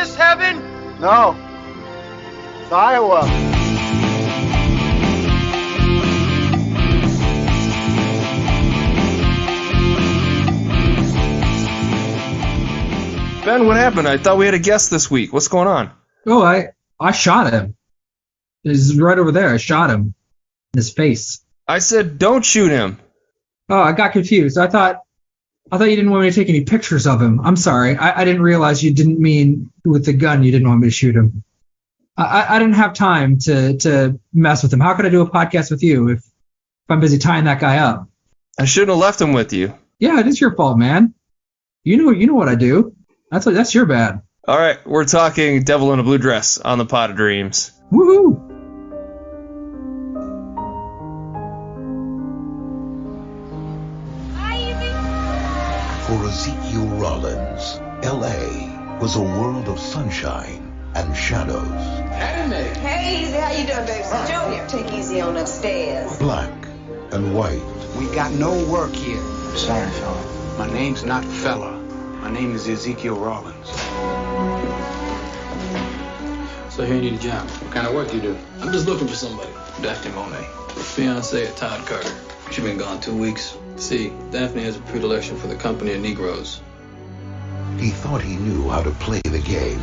this heaven? No. It's Iowa. Ben, what happened? I thought we had a guest this week. What's going on? Oh, I shot him. He's right over there. I shot him in his face. I said don't shoot him. Oh, I got confused. I thought you didn't want me to take any pictures of him. I'm sorry. I didn't realize you didn't mean with the gun you didn't want me to shoot him. I didn't have time to mess with him. How could I do a podcast with you if I'm busy tying that guy up? I shouldn't have left him with you. Yeah, it is your fault, man. You know what I do. That's your bad. All right, we're talking Devil in a Blue Dress on the Pot of Dreams. Woohoo! For Ezekiel Rollins, L.A. was a world of sunshine and shadows. Hey, Easy, how you doing, baby? Junior, take Easy on upstairs. Black and white. We got no work here. Sorry, fella. My name's not fella. My name is Ezekiel Rollins. So here you need a job. What kind of work you do? I'm just looking for somebody. Daphne Monet. Fiancée of Todd Carter. She's been gone 2 weeks. See, Daphne has a predilection for the company of Negroes. He thought he knew how to play the game.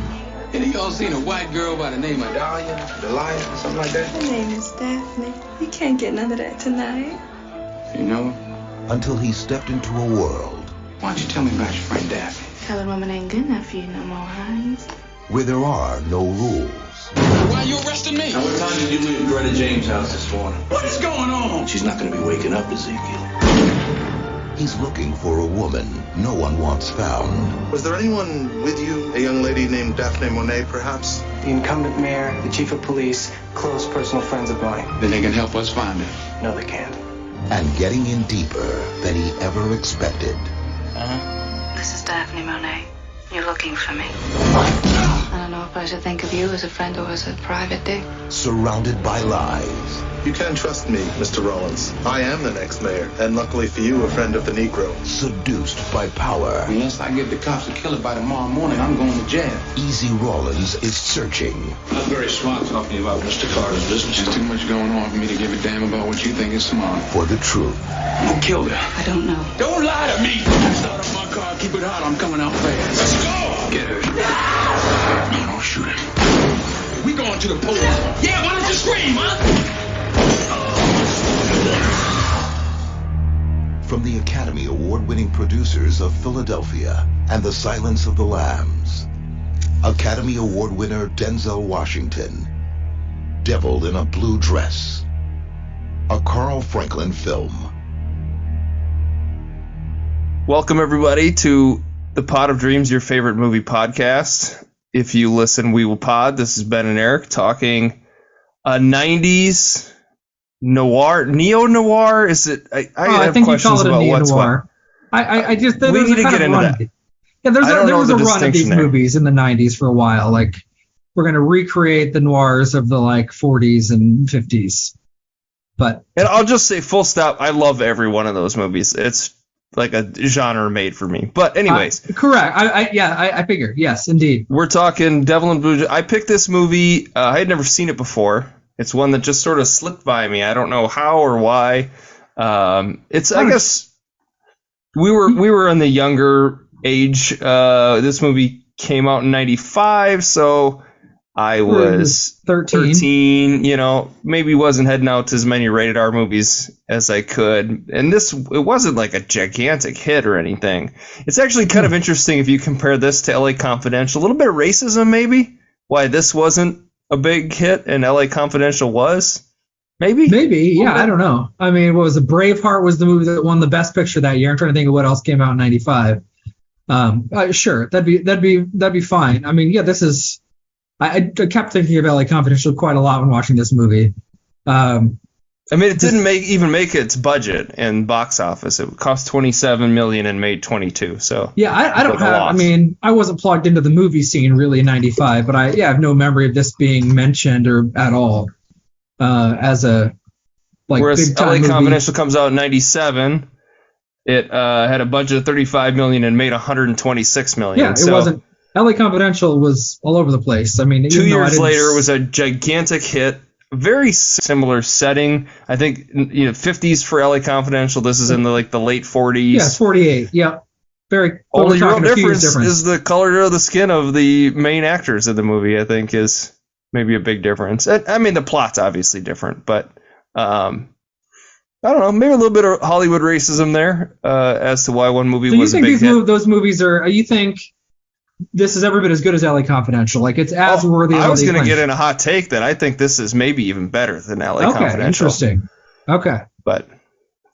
Any of y'all seen a white girl by the name of Dahlia, Delia, something like that? Her name is Daphne. You can't get none of that tonight. You know her? Until he stepped into a world. Why don't you tell me about your friend Daphne? Colored woman ain't good enough for you no more, Hines. Where there are no rules. Why are you arresting me? Now, what time did you leave Greta James' house this morning? What is going on? She's not going to be waking up, Ezekiel. He's looking for a woman no one wants found. Was there anyone with you? A young lady named Daphne Monet, perhaps? The incumbent mayor, the chief of police, close personal friends of mine. Then they can help us find her. No, they can't. And getting in deeper than he ever expected. This is Daphne Monet. You're looking for me. I don't know if I should think of you as a friend or as a private dick. Surrounded by lies. You can trust me, Mr. Rollins. I am the next mayor, and luckily for you, a friend of the Negro. Seduced by power. Unless I give the cops a killer by tomorrow morning, I'm going to jail. Easy Rollins is searching. Not very smart talking about Mr. Carter's business. There's too much going on for me to give a damn about what you think is smart. For the truth. Who killed her? I don't know. Don't lie to me! Start up my car, keep it hot, I'm coming out fast. Let's go! Get her. No, don't shoot her. We going to the police. Yeah, why don't you scream, huh? From the Academy Award-winning producers of Philadelphia and The Silence of the Lambs, Academy Award winner Denzel Washington, Devil in a Blue Dress, a Carl Franklin film. Welcome, everybody, to the Pot of Dreams, your favorite movie podcast. If you listen, we will pod. This is Ben and Eric talking a 90s noir, neo-noir. Is it? I have think questions you call it a about what's neo-noir. what. I just we need to get into that. Yeah, there was a run of these there. movies in the 90s for a while. Like, we're going to recreate the noirs of the 40s and 50s. And I'll just say full stop. I love every one of those movies. It's like a genre made for me. But anyways. Correct. I figure. Yes, indeed. We're talking Devil in Blue. I picked this movie. I had never seen it before. It's one that just sort of slipped by me. I don't know how or why. I guess we were in the younger age. This movie came out in 95, so I was 13, maybe wasn't heading out to as many rated R movies as I could. And it wasn't like a gigantic hit or anything. It's actually kind of interesting if you compare this to LA Confidential. A little bit of racism, maybe, why this wasn't a big hit and LA Confidential was. Maybe, yeah, I don't know. I mean, what was it? Braveheart was the movie that won the Best Picture that year. I'm trying to think of what else came out in 95. Sure, that'd be fine. I mean, yeah, this is. I kept thinking of LA Confidential quite a lot when watching this movie. I mean, it didn't even make its budget in box office. It cost $27 million and made 22. So yeah, I don't have. I mean, I wasn't plugged into the movie scene really in '95, but I have no memory of this being mentioned or at all as a whereas big time LA movie. Confidential comes out in '97. It had a budget of $35 million and made $126 million. Yeah, it wasn't. LA Confidential was all over the place. I mean, 2 years later, it was a gigantic hit. Very similar setting. I think 50s for LA Confidential. This is in the late 40s. Yeah, 48. Yep. Very. Only real difference is the color of the skin of the main actors in the movie. I think is maybe a big difference. I mean, the plot's obviously different, but I don't know. Maybe a little bit of Hollywood racism there as to why one movie was a big hit. So you think those movies are? You think this is every bit as good as LA Confidential? Like it's as worthy. I was going to get in a hot take that I think this is maybe even better than LA Confidential. Okay, interesting. Okay, but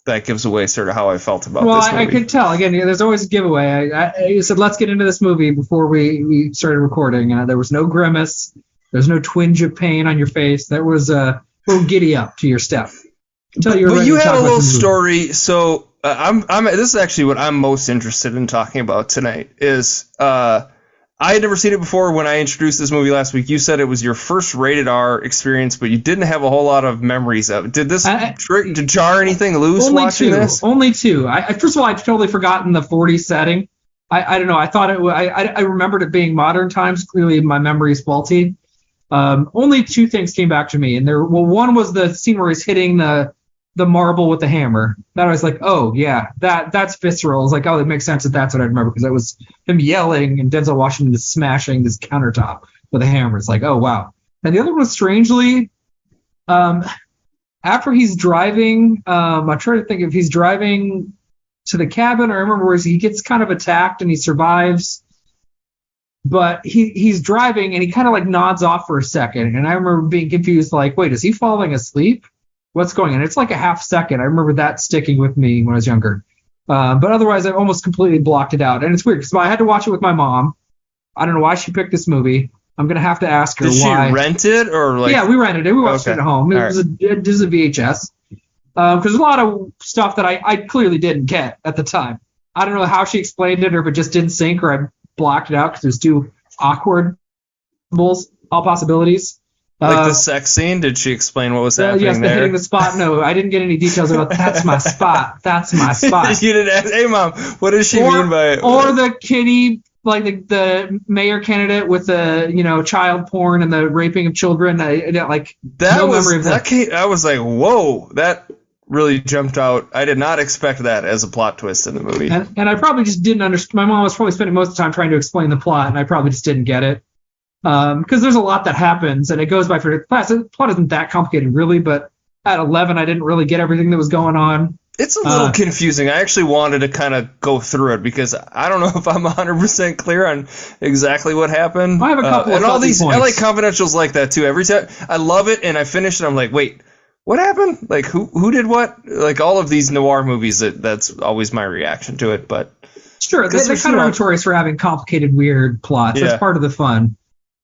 that gives away sort of how I felt about this movie. Well, I could tell. Again, there's always a giveaway. I said let's get into this movie before we started recording. There was no grimace. There's no twinge of pain on your face. There was a little giddy up to your step. But you had a little story. So this is actually what I'm most interested in talking about tonight. Is I had never seen it before when I introduced this movie last week. You said it was your first rated R experience, but you didn't have a whole lot of memories of it. Did this jar anything loose watching this? Only two. First of all, I'd totally forgotten the 40s setting. I don't know. I thought I remembered it being modern times. Clearly, my memory is faulty. Only two things came back to me, and one was the scene where he's hitting the marble with the hammer. That I was like, oh yeah, that's visceral. I was like, oh, it makes sense that's what I remember, because that was him yelling and Denzel Washington is smashing this countertop with a hammer. It's like, oh wow. And the other one was strangely, after he's driving, I'm trying to think if he's driving to the cabin, or I remember where he gets kind of attacked and he survives, but he's driving and he kind of like nods off for a second, and I remember being confused, like, wait, is he falling asleep? What's going on? It's like a half second. I remember that sticking with me when I was younger. But otherwise, I almost completely blocked it out. And it's weird because I had to watch it with my mom. I don't know why she picked this movie. I'm going to have to ask her why. Did she rent it? Or like? Yeah, we rented it. We watched it at home. It was a VHS. Because there's a lot of stuff that I clearly didn't get at the time. I don't know how she explained it, or if it just didn't sync, or I blocked it out because it was too awkward. All possibilities. Like the sex scene? Did she explain what was happening yes, there? Hitting the spot. No, I didn't get any details about that's my spot. That's my spot. You didn't ask, hey, Mom, what does she mean by it? Or the kitty, like the mayor candidate with the, child porn and the raping of children. Memory of that. I was like, whoa, that really jumped out. I did not expect that as a plot twist in the movie. And I probably just didn't understand. My mom was probably spending most of the time trying to explain the plot, and I probably just didn't get it. Because there's a lot that happens, and it goes by for class. The plot isn't that complicated, really, but at 11, I didn't really get everything that was going on. It's a little confusing. I actually wanted to kind of go through it because I don't know if I'm 100% clear on exactly what happened. I have a couple of and all these points. LA Confidentials like that too. Every time I love it, and I finish it, I'm like, wait, what happened? Like who did what? Like all of these noir movies, that's always my reaction to it. But sure, they're kind of notorious for having complicated, weird plots. That's part of the fun.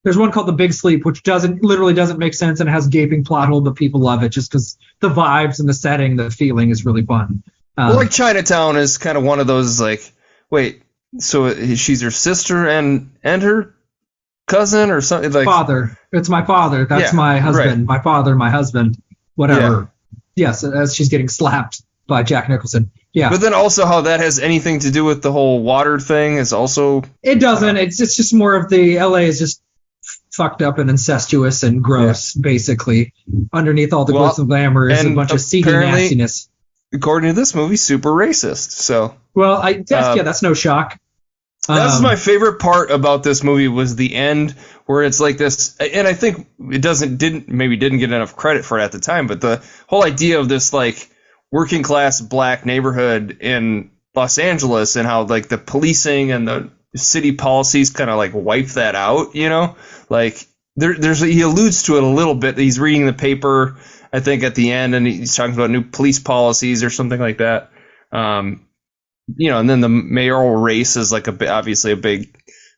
There's one called The Big Sleep, which literally doesn't make sense and has gaping plot hole, but people love it just because the vibes and the setting, the feeling is really fun. Like Chinatown is kind of one of those, like, wait, so she's her sister and her cousin or something? Like father. It's my father. That's my husband. Right. My father, my husband, whatever. Yeah. Yes, as she's getting slapped by Jack Nicholson. Yeah. But then also how that has anything to do with the whole water thing is also... It doesn't. It's just more of the LA is just fucked up and incestuous and gross, basically. Underneath all the glitz and glamour is a bunch of seedy nastiness. According to this movie, super racist. So, well, that's no shock. That's my favorite part about this movie was the end, where it's like this, and I think it didn't get enough credit for it at the time, but the whole idea of this like working class black neighborhood in Los Angeles and how like the policing and the city policies kind of like wipe that out, like he alludes to it a little bit. He's reading the paper, I think, at the end, and he's talking about new police policies or something like that. And then the mayoral race is like obviously a big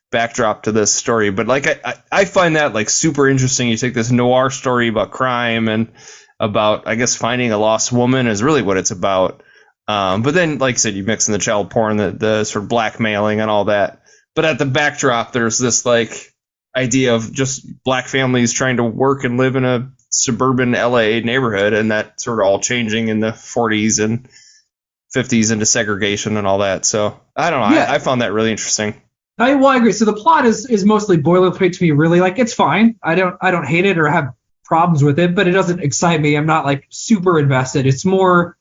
backdrop to this story. But like I find that like super interesting. You take this noir story about crime and about, I guess, finding a lost woman is really what it's about. But then, like I said, you mix in the child porn, the sort of blackmailing and all that. But at the backdrop, there's this like idea of just black families trying to work and live in a suburban LA neighborhood, and that sort of all changing in the 40s and 50s into segregation and all that. So I don't know. Yeah. I found that really interesting. I agree. So the plot is mostly boilerplate to me. Really, like it's fine. I don't hate it or have problems with it, but it doesn't excite me. I'm not like super invested. It's more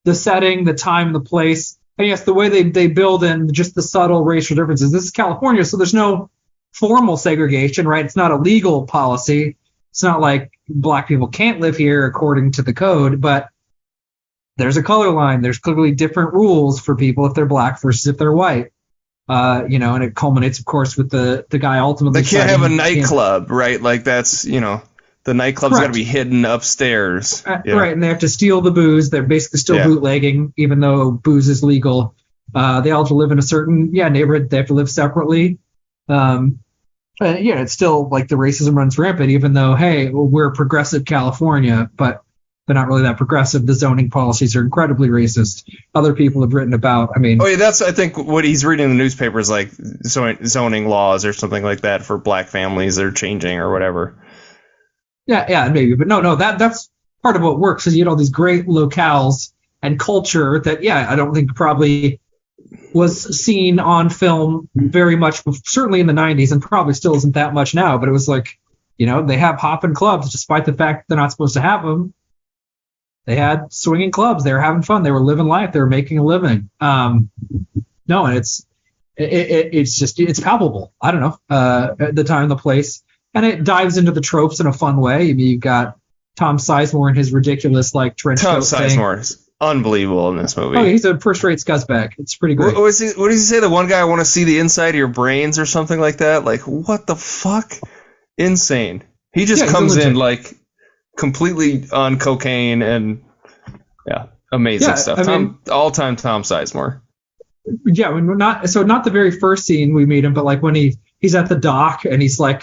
the setting, the time, the place, and yes, the way they build in just the subtle racial differences. This is California, so there's no formal segregation, right? It's not a legal policy. It's not like black people can't live here according to the code, but there's a color line. There's clearly different rules for people if they're black versus if they're white. And it culminates, of course, with the guy ultimately. They can't have a nightclub, right? Like that's, the nightclub's got to be hidden upstairs. Right, and they have to steal the booze. They're basically still bootlegging, even though booze is legal. They all have to live in a certain neighborhood. They have to live separately. It's still like the racism runs rampant, even though, hey, we're progressive California, but they're not really that progressive. The zoning policies are incredibly racist. Other people have written about, that's, I think, what he's reading in the newspaper is like zoning laws or something like that for black families. They're changing or whatever. Yeah, maybe. But no, that's part of what works is you get all these great locales and culture that, I don't think probably was seen on film very much, certainly in the 90s, and probably still isn't that much now. But it was like, they have hopping clubs despite the fact they're not supposed to have them. They had swinging clubs. They were having fun. They were living life. They were making a living. And it's just palpable. I don't know, at the time, the place. And it dives into the tropes in a fun way. You've got Tom Sizemore and his ridiculous trench coat thing. Tom Sizemore is unbelievable in this movie. Oh, he's a first-rate scuzzbag. It's pretty great. What does he say? The one guy, I want to see the inside of your brains or something like that? Like, what the fuck? Insane. He just comes in completely on cocaine and amazing stuff. All-time Tom Sizemore. Yeah, not the very first scene we meet him, but when he's at the dock and he's like,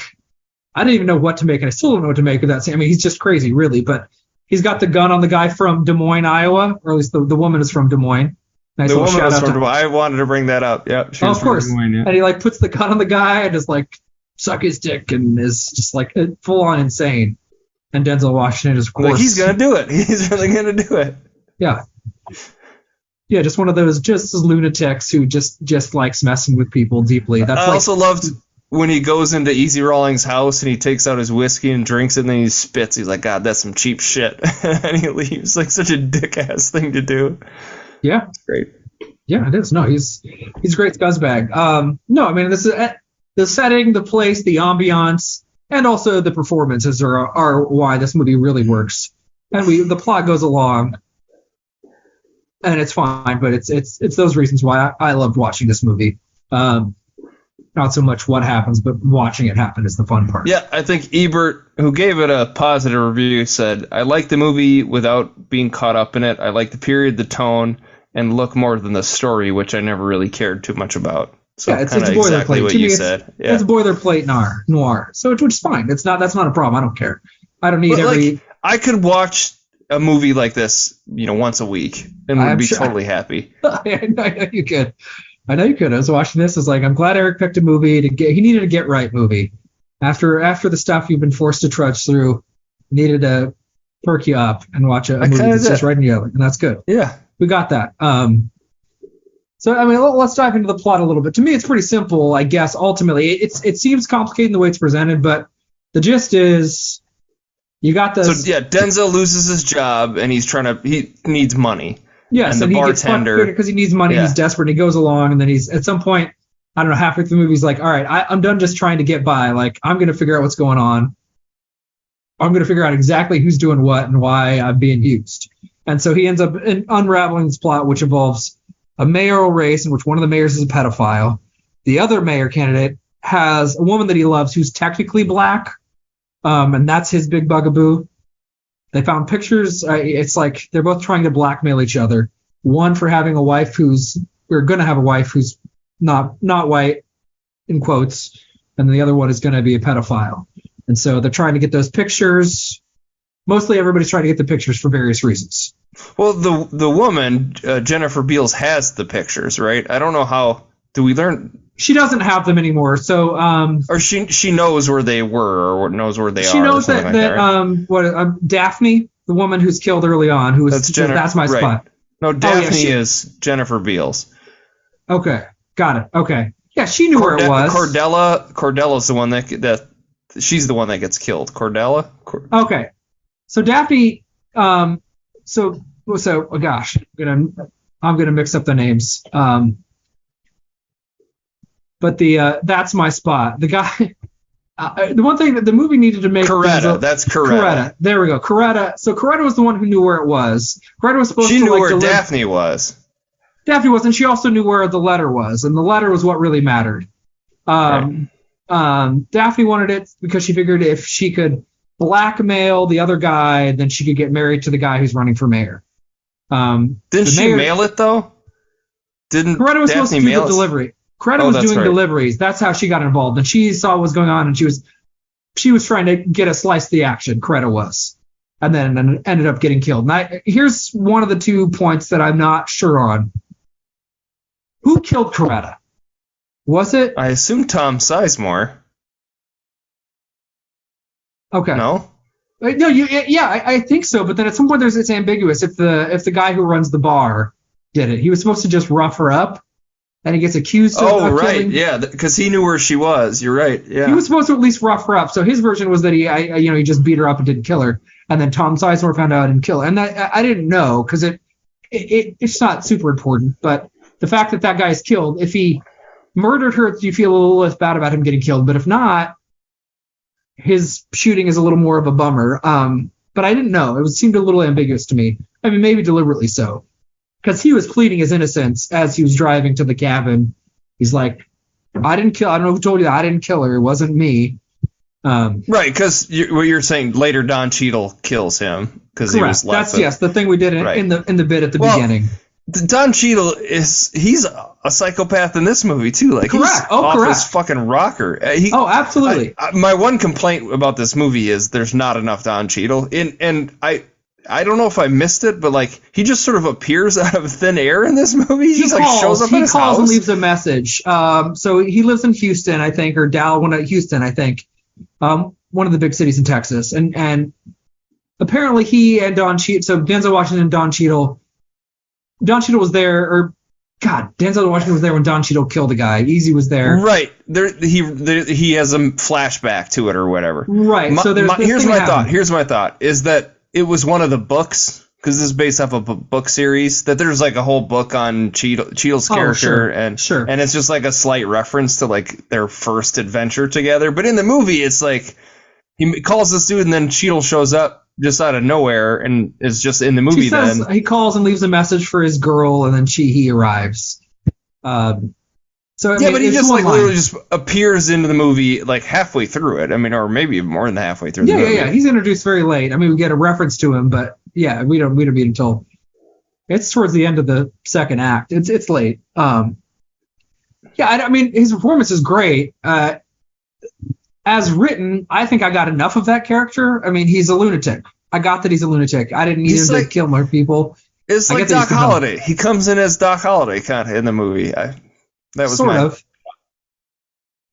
I didn't even know what to make, and I still don't know what to make of that scene. He's just crazy, really. But he's got the gun on the guy from Des Moines, Iowa, or at least the woman is from Des Moines. Nice the woman is from Des Moines. I wanted to bring that up. Yeah, she was of course. Des Moines, yeah. And he puts the gun on the guy and is suck his dick and is just full on insane. And Denzel Washington is, of course, he's gonna do it. He's really gonna do it. Yeah. Yeah, just one of those lunatics who just likes messing with people deeply. I also loved when he goes into Easy Rawlings' house and he takes out his whiskey and drinks it and then he spits. He's like, God, that's some cheap shit. And he leaves. Such a dick-ass thing to do. Yeah. It's great. Yeah, it is. No, he's a great scuzzbag. This is the setting, the place, the ambiance, and also the performances are why this movie really works. And the plot goes along. And it's fine, but it's those reasons why I loved watching this movie. Not so much what happens, but watching it happen is the fun part. Yeah, I think Ebert, who gave it a positive review, said, I like the movie without being caught up in it. I like the period, the tone, and look more than the story, which I never really cared too much about. So it's boilerplate. Exactly what you said. Yeah. It's boilerplate noir. So which is fine. That's not a problem. I don't care. I don't need I could watch a movie like this, once a week, and would be totally happy. I know you could. I was watching this. I was like, I'm glad Eric picked a movie he needed a get right movie. After the stuff you've been forced to trudge through, needed to perk you up and watch a movie that's just right in the other, and that's good. Yeah, we got that. Let's dive into the plot a little bit. To me, it's pretty simple, I guess. Ultimately, it seems complicated in the way it's presented, but the gist is. You got this. So Denzel loses his job and he needs money. Yes, and the bartender because he needs money. Yeah. He's desperate. And he goes along, and then he's at some point, I don't know, halfway through the movie, he's like, "All right, I'm done just trying to get by. I'm going to figure out what's going on. I'm going to figure out exactly who's doing what and why I'm being used." And so he ends up unraveling this plot, which involves a mayoral race in which one of the mayors is a pedophile. The other mayor candidate has a woman that he loves who's technically black. And that's his big bugaboo. They found pictures. It's like they're both trying to blackmail each other. One for having a wife we're going to have a wife who's not white, in quotes, and the other one is going to be a pedophile. And so they're trying to get those pictures. Mostly everybody's trying to get the pictures for various reasons. Well, the woman, Jennifer Beals, has the pictures, right? I don't know how. Do we learn? She doesn't have them anymore, so or she knows where they were or knows where they are. She knows that Daphne, the woman who's killed early on, that's my spot. Right. No, Daphne is Jennifer Beals. Okay, got it. Okay, Yeah, she knew where it was. Cordella's the one that she's the one that gets killed. Cordella. Okay, so Daphne. Oh gosh, I'm gonna mix up the names. But that's my spot. The guy. The one thing that the movie needed to make Coretta. That's Coretta. Coretta. There we go. Coretta. So Coretta was the one who knew where it was. Coretta was supposed to. She knew where Daphne was. Daphne was, and she also knew where the letter was, and the letter was what really mattered. Daphne wanted it because she figured if she could blackmail the other guy, then she could get married to the guy who's running for mayor. Didn't she mail it though? Didn't Coretta was supposed to do the delivery? Coretta was doing deliveries. That's how she got involved, and she saw what was going on, and she was trying to get a slice of the action. Coretta was, and then ended up getting killed. And here's one of the 2 points that I'm not sure on. Who killed Coretta? Was it? I assume Tom Sizemore. Okay. No. No. I think so. But then at some point it's ambiguous if the guy who runs the bar did it. He was supposed to just rough her up. And he gets accused of killing. Right, yeah, because he knew where she was. You're right, yeah. He was supposed to at least rough her up. So his version was that he just beat her up and didn't kill her. And then Tom Sizemore found out and killed her. And I didn't know because it's not super important. But the fact that guy is killed, if he murdered her, you feel a little less bad about him getting killed. But if not, his shooting is a little more of a bummer. But I didn't know. It seemed a little ambiguous to me. I mean, maybe deliberately so. Because he was pleading his innocence as he was driving to the cabin. He's like, I don't know who told you that. I didn't kill her. It wasn't me. Right, because what you're saying, later Don Cheadle kills him because he was laughing. That's the thing we did in the bit at the beginning. Don Cheadle he's a psychopath in this movie too. Like correct. He's off his fucking rocker. Absolutely. My one complaint about this movie is there's not enough Don Cheadle. And I don't know if I missed it, but like he just sort of appears out of thin air in this movie. He just shows up at his house. He calls and leaves a message. So he lives in Houston, I think, or Houston, I think, one of the big cities in Texas. And apparently he and Don Cheadle, so Denzel Washington and Don Cheadle was there, Denzel Washington was there when Don Cheadle killed the guy. Easy was there. Right. He has a flashback to it or whatever. Right. Here's my thought is that it was one of the books, because this is based off of a book series, that there's like a whole book on Cheadle's character, and it's just like a slight reference to like their first adventure together. But in the movie, it's like he calls this dude, and then Cheadle shows up just out of nowhere, and is just in the movie. He calls and leaves a message for his girl, and then he arrives. But he just like literally just appears into the movie like halfway through it. I mean, or maybe more than halfway through the movie. Yeah. He's introduced very late. I mean, we get a reference to him, but yeah, we don't meet until it's towards the end of the second act. It's late. I mean, his performance is great. As written, I think I got enough of that character. I mean, he's a lunatic. I got that he's a lunatic. I didn't need him to kill more people. It's like Doc Holliday. He comes in as Doc Holliday kind of in the movie. That was sort of.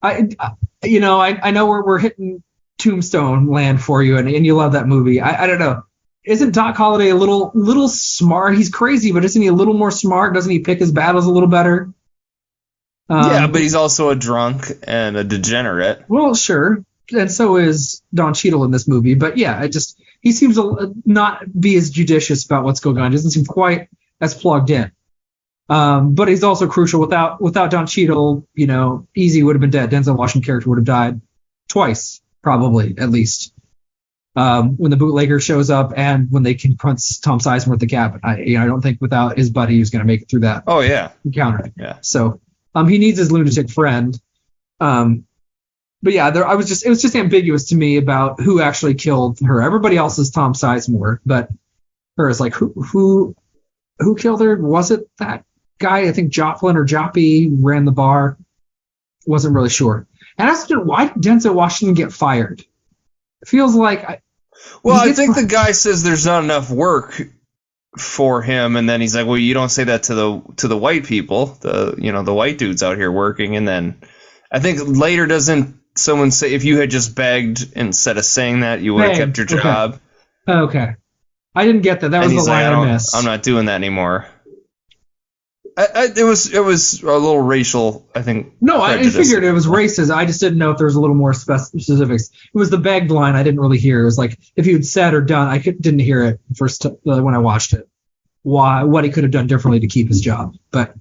I know we're hitting Tombstone land for you, and you love that movie. I don't know. Isn't Doc Holliday a little smart? He's crazy, but isn't he a little more smart? Doesn't he pick his battles a little better? But he's also a drunk and a degenerate. Well, sure, and so is Don Cheadle in this movie. But yeah, he seems to not be as judicious about what's going on. He doesn't seem quite as plugged in. But he's also crucial. Without Don Cheadle, Easy would have been dead. Denzel Washington character would have died twice, probably, at least. When the bootlegger shows up and when they confront Tom Sizemore at the cabin. I don't think without his buddy he's going to make it through that. Oh yeah, encounter. Yeah. So he needs his lunatic friend. But yeah, it was just ambiguous to me about who actually killed her. Everybody else is Tom Sizemore, but her is like who killed her? Was it that guy? I think Joplin or Joppy ran the bar. Wasn't really sure. And I asked him, why did Denzel Washington get fired? It feels like. I think the guy says there's not enough work for him, and then he's like, "Well, you don't say that to the white people, the white dudes out here working." And then I think later doesn't someone say if you had just begged instead of saying that, you would have kept your job? Okay. I didn't get that. That was the line I missed. I'm not doing that anymore. It was a little racial, I think. No, I prejudice. figured it was racist. I just didn't know if there was a little more specifics. It was the begged line I didn't really hear. It was like if he had said or done, didn't hear it first when I watched it. What he could have done differently to keep his job. But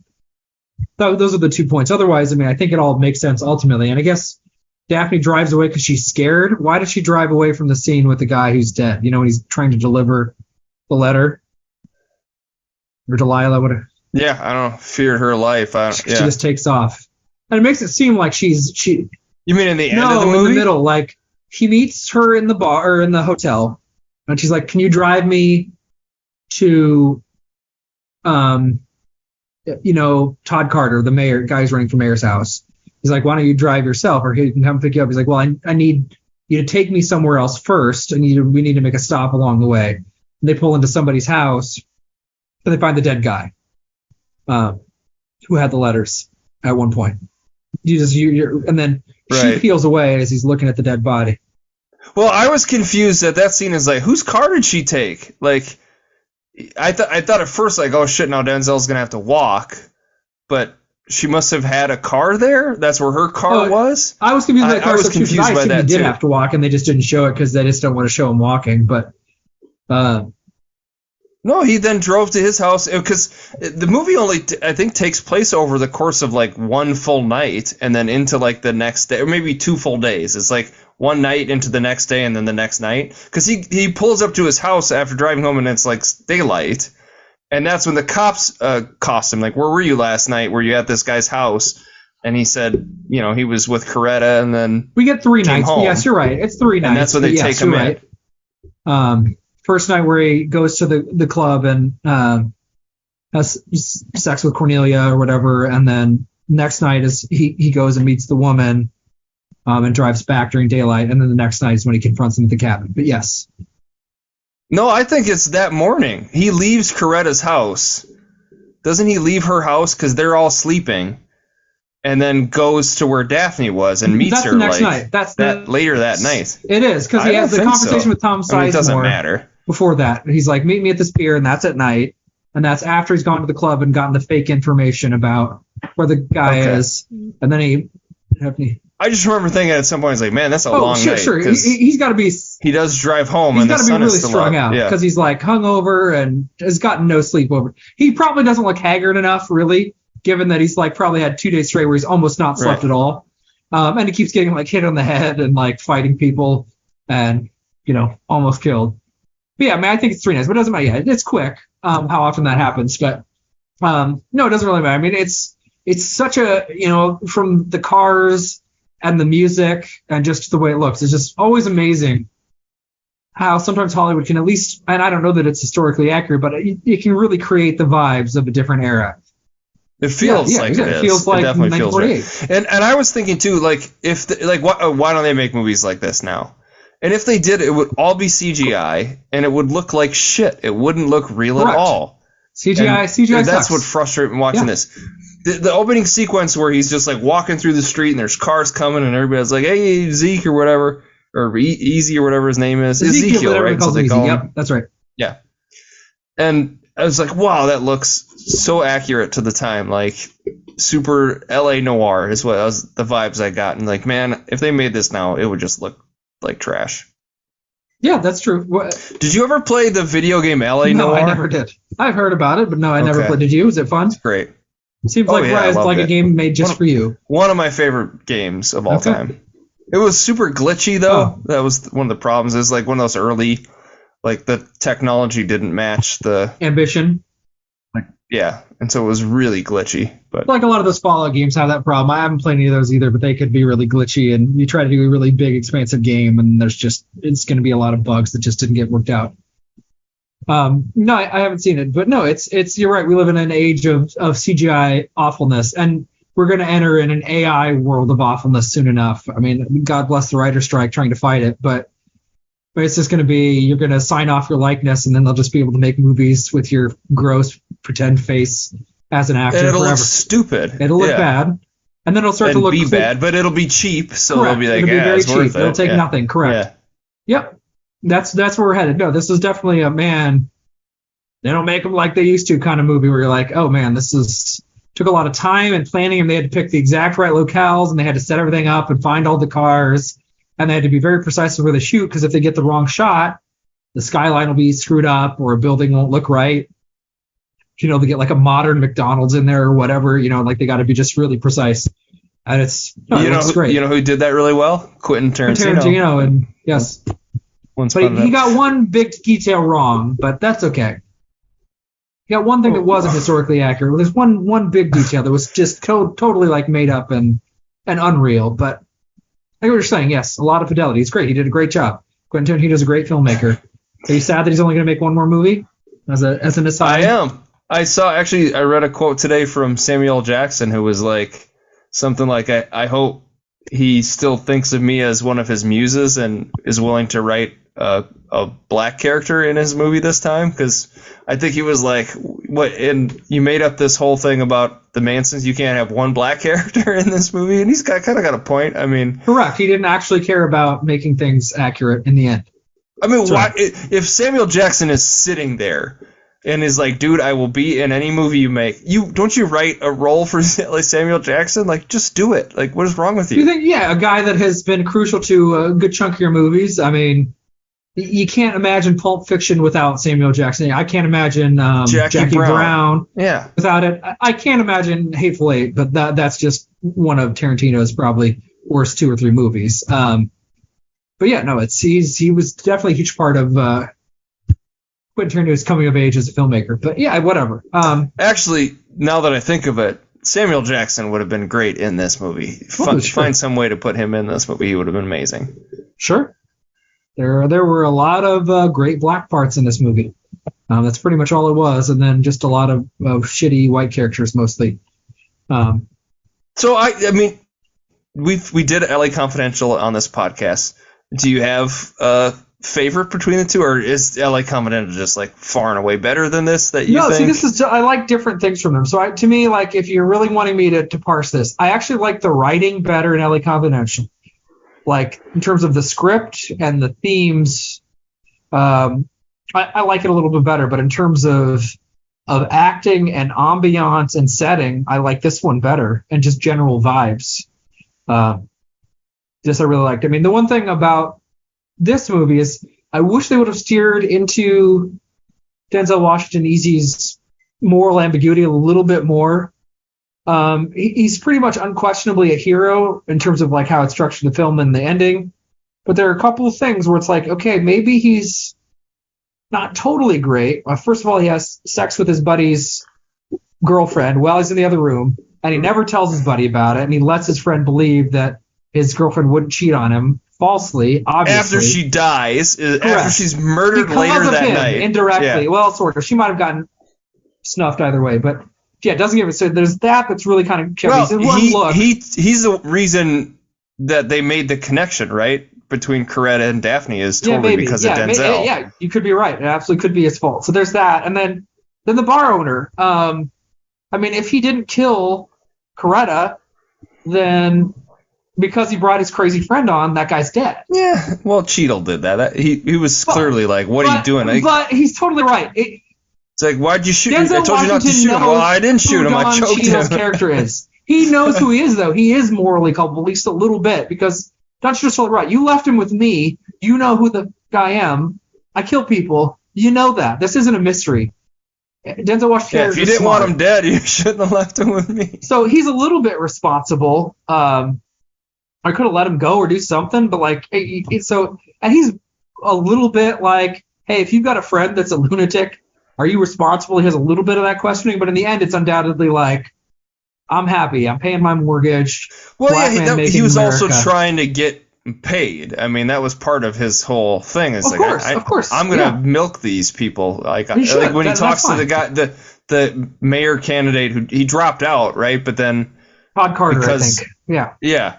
those are the 2 points. Otherwise, I mean, I think it all makes sense ultimately. And I guess Daphne drives away because she's scared. Why does she drive away from the scene with the guy who's dead? You know, when he's trying to deliver the letter, or Delilah, whatever. Yeah, I don't know. Feared her life. She just takes off, and it makes it seem like she. You mean in the end of the movie? No, in the middle. Like he meets her in the bar or in the hotel, and she's like, "Can you drive me to, Todd Carter, the mayor, guy's running for mayor's house?" He's like, "Why don't you drive yourself, or he can come pick you up?" He's like, "Well, I need you to take me somewhere else first, and we need to make a stop along the way." And they pull into somebody's house, and they find the dead guy. Who had the letters at one point. And then she peels away as he's looking at the dead body. Well, I was confused at that scene. Is like, whose car did she take? Like, I thought at first, like, oh shit, now Denzel's gonna have to walk, but she must have had a car there. That's where her car was. I was confused by the car. I was confused by that he did too. have to walk, and they just didn't show it because they just don't want to show him walking. But no, he then drove to his house because the movie only, I think, takes place over the course of like one full night and then into like the next day, or maybe 2 full days. It's like one night into the next day and then the next night. Because he pulls up to his house after driving home and it's like daylight. And that's when the cops cost him. Like, where were you last night? Were you at this guy's house? And he said, he was with Coretta and then we get 3 nights. Home. Yes, you're right. It's 3 nights. And that's when they take him in. Right. First night where he goes to the club and has sex with Cornelia or whatever, and then next night is he goes and meets the woman and drives back during daylight, and then the next night is when he confronts him at the cabin. But yes. No, I think it's that morning. He leaves Coretta's house. Doesn't he leave her house because they're all sleeping? And then goes to where Daphne was and meets her. That's the next night. That's later that night. It is because he has the conversation with Tom Sizemore. It doesn't matter. Before that, he's like, "Meet me at this pier," and that's at night. And that's after he's gone to the club and gotten the fake information about where the guy is. And then I just remember thinking at some point, he's like, "Man, that's a long night." Sure. He's got to be. He does drive home, he's and the got to sun be really is still strung up. out because he's like hungover and has gotten no sleep over. He probably doesn't look haggard enough, really, given that he's like probably had 2 days straight where he's almost not slept at all, and he keeps getting like hit on the head and like fighting people and almost killed. But yeah, I mean, I think it's 3 nights, but it doesn't matter. Yeah, it's quick. How often that happens, but no, it doesn't really matter. I mean, it's such a from the cars and the music and just the way it looks, it's just always amazing how sometimes Hollywood can at least, and I don't know that it's historically accurate, but it can really create the vibes of a different era. It feels like it is. It feels like it definitely feels right. And I was thinking too, like why don't they make movies like this now? And if they did, it would all be CGI, and it would look like shit. It wouldn't look real at all. CGI and that's sucks. what frustrates me watching this. The opening sequence where he's just like walking through the street and there's cars coming and everybody's like, "Hey, Zeke," or whatever, or Easy or whatever his name is. Ezekiel, right? So they call him. Yep, that's right. Yeah. And I was like, wow, that looks so accurate to the time. Like, super LA noir is what was the vibes I got. And like, man, if they made this now, it would just look like trash. Yeah, that's true. Did you ever play the video game LA Noir? No, I never did. I've heard about it, but no, I never played. Did you? Was it fun? It's great. Seems like a game made just for you. One of my favorite games of all time. It was super glitchy though. That was one of the problems. Is like one of those early, like the technology didn't match the ambition. Yeah, and so it was really glitchy. But like a lot of those Fallout games have that problem. I haven't played any of those either, but they could be really glitchy. And you try to do a really big, expansive game, and it's going to be a lot of bugs that just didn't get worked out. No, I haven't seen it, but no, it's you're right. We live in an age of CGI awfulness, and we're going to enter in an AI world of awfulness soon enough. I mean, God bless the writer's strike trying to fight it, but it's just going to be, you're going to sign off your likeness, and then they'll just be able to make movies with your gross pretend face as an actor. And it'll forever. look stupid. It'll look bad, and then it'll start to look be bad, but it'll be cheap, so correct. They'll be like, it'll be very it's cheap. worth it. It'll take nothing. Correct. Yeah. Yep. That's where we're headed. No, this is definitely a man. They don't make them like they used to kind of movie where you're like, oh man, took a lot of time and planning, and they had to pick the exact right locales, and they had to set everything up and find all the cars, and they had to be very precise with where they shoot, because if they get the wrong shot, the skyline will be screwed up or a building won't look right. They get like a modern McDonald's in there or whatever, like they got to be just really precise. And it looks great. You know who did that really well? Quentin Tarantino. And yes. But he got one big detail wrong, but that's okay. He got one thing that wasn't historically accurate. There's one big detail that was just totally like made up and unreal. But I get what you're saying. Yes, a lot of fidelity. It's great. He did a great job. Quentin Tarantino's a great filmmaker. Are you sad that he's only going to make one more movie? As an aside. I am. I read a quote today from Samuel L. Jackson, who was like something like, I hope he still thinks of me as one of his muses and is willing to write a black character in his movie this time, because I think he was like, what, and you made up this whole thing about the Mansons, you can't have one black character in this movie, and he's kind of got a point. I mean, correct. He didn't actually care about making things accurate in the end. I mean, why, if Samuel Jackson is sitting there and is like, dude, I will be in any movie you make, don't you write a role for like Samuel Jackson? Like, just do it. Like, what is wrong with you? You think, a guy that has been crucial to a good chunk of your movies. I mean, you can't imagine Pulp Fiction without Samuel Jackson. I can't imagine Jackie Brown without it. I can't imagine Hateful Eight, but that's just one of Tarantino's probably worst 2 or 3 movies. But yeah, no, he was definitely a huge part of Quentin Tarantino's coming of age as a filmmaker. But yeah, whatever. Actually, now that I think of it, Samuel Jackson would have been great in this movie. Find some way to put him in this movie. He would have been amazing. Sure. There were a lot of great black parts in this movie. That's pretty much all it was, and then just a lot of shitty white characters mostly. So I mean, we did LA Confidential on this podcast. Do you have a favorite between the two, or is LA Confidential just like far and away better than this? That you think? See, this is, I like different things from them. So to me, like, if you're really wanting me to parse this, I actually like the writing better in LA Confidential. Like, in terms of the script and the themes, I like it a little bit better. But in terms of acting and ambiance and setting, I like this one better, and just general vibes. I really liked. I mean, the one thing about this movie is I wish they would have steered into Denzel Washington Easy's moral ambiguity a little bit more. He's pretty much unquestionably a hero in terms of like how it's structured the film and the ending, but there are a couple of things where it's like, okay, maybe he's not totally great. First of all, he has sex with his buddy's girlfriend while he's in the other room, and he never tells his buddy about it, and he lets his friend believe that his girlfriend wouldn't cheat on him falsely, obviously. After she dies, after she's murdered later that night. Indirectly. Yeah. Well, sort of. She might have gotten snuffed either way, but yeah, it doesn't give it. So there's that's really kind of he's the reason that they made the connection, right, between Coretta and Daphne is totally because of Denzel. Yeah, you could be right. It absolutely could be his fault. So there's that, and then the bar owner. I mean, if he didn't kill Coretta, then because he brought his crazy friend on, that guy's dead. Yeah, well, Cheadle did that. He was clearly like, "What are you doing?" But he's totally right. It's like, why'd you shoot him? I told you not to shoot him. Well, I didn't shoot him. I choked him. Character is. He knows who he is, though. He is morally culpable, at least a little bit, because Dutch just told right. You left him with me. You know who the guy am. I kill people. You know that. This isn't a mystery. Denzel Washington. Yeah, if you didn't want him dead, you shouldn't have left him with me. So he's a little bit responsible. I could have let him go or do something, but like, and he's a little bit like, hey, if you've got a friend that's a lunatic, are you responsible? He has a little bit of that questioning, but in the end, it's undoubtedly like, I'm happy. I'm paying my mortgage. Well, yeah, he was also trying to get paid. I mean, that was part of his whole thing. It's of course. I'm going to milk these people. Like when he talks to the guy, the mayor candidate who he dropped out, right? But then Todd Carter, I think. Yeah. Yeah.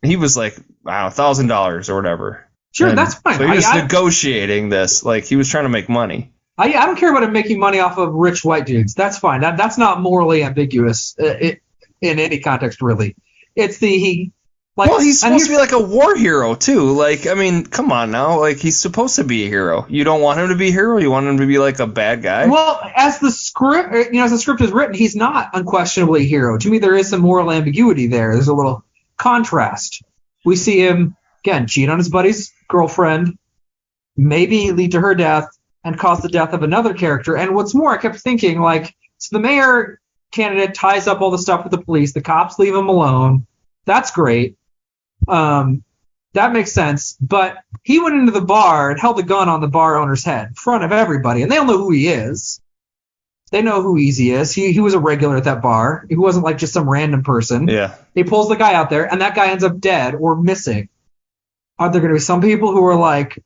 He was like, wow, $1,000 or whatever. Sure, that's fine. So he was negotiating this, like he was trying to make money. I don't care about him making money off of rich white dudes. That's fine. That's not morally ambiguous in any context, really. It's he Like, well, he's supposed to be like a war hero too. Like, I mean, come on now. Like, he's supposed to be a hero. You don't want him to be a hero. You want him to be like a bad guy. Well, as the script, as the script is written, he's not unquestionably a hero. To me, there is some moral ambiguity there. There's a little contrast. We see him again cheat on his buddy's girlfriend, maybe lead to her death, and cause the death of another character. And what's more, I kept thinking, like, so the mayor candidate ties up all the stuff with the police. The cops leave him alone. That's great. That makes sense. But he went into the bar and held a gun on the bar owner's head in front of everybody, and they all know who he is. They know who Easy is. He was a regular at that bar. He wasn't like just some random person. Yeah. He pulls the guy out there, and that guy ends up dead or missing. Are there going to be some people who are like,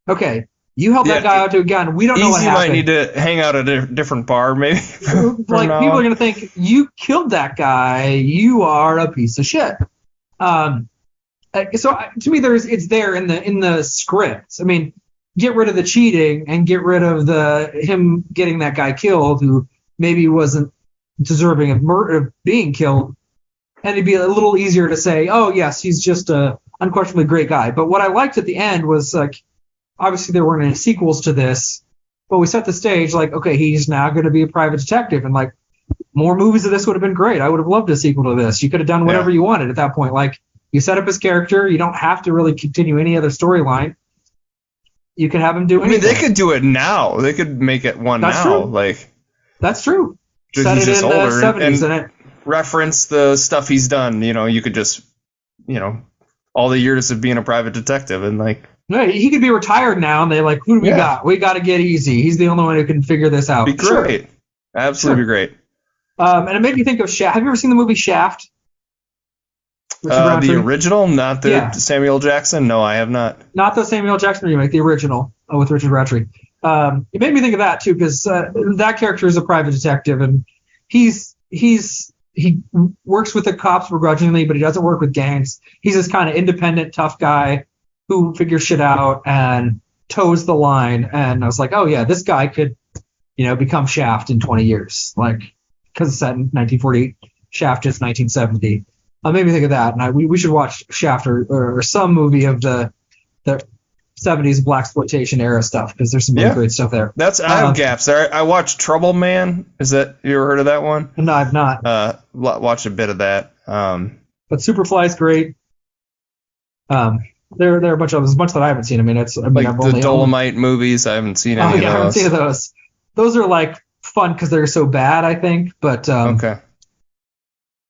okay, you held that guy out to a gun. We don't know what happened. Easy might need to hang out at a different bar, maybe. Like, people are going to think, you killed that guy. You are a piece of shit. So to me, it's there in the script. I mean, get rid of the cheating and get rid of him getting that guy killed who maybe wasn't deserving of being killed, and it'd be a little easier to say, oh yes, he's just a unquestionably great guy. But what I liked at the end was, like, obviously there weren't any sequels to this, but we set the stage like, okay, he's now going to be a private detective, and like, more movies of this would have been great. I would have loved a sequel to this. You could have done whatever you wanted at that point. Like, you set up his character. You don't have to really continue any other storyline. You can have him do anything. I mean, they could do it now. They could make it one That's now. True. Like, that's true. Set he's it just in older the 70s and reference the stuff he's done. You could just, all the years of being a private detective and like. No, he could be retired now, and they're like, who do we got? We got to get Easy. He's the only one who can figure this out. Be great. Sure. Absolutely be great. And it made me think of Shaft. Have you ever seen the movie Shaft? The original, not the Samuel Jackson? No, I have not. Not the Samuel Jackson remake, the original with Richard Roundtree. It made me think of that, too, because that character is a private detective, and he works with the cops begrudgingly, but he doesn't work with gangs. He's this kind of independent, tough guy who figures shit out and toes the line. And I was like, oh, yeah, this guy could, become Shaft in 20 years. Like, because it's set in 1948. Shaft is 1970. It made me think of that. And we should watch Shaft or some movie of the 70s blaxploitation era stuff, because there's some really great stuff there. I have gaps there. I watched Trouble Man. You ever heard of that one? No, I've not. Watched a bit of that. But Superfly's great. There are a bunch that I haven't seen. I mean, the Dolomite movies. I haven't seen any of those. I haven't seen those. Those are like fun because they're so bad, I think. But okay.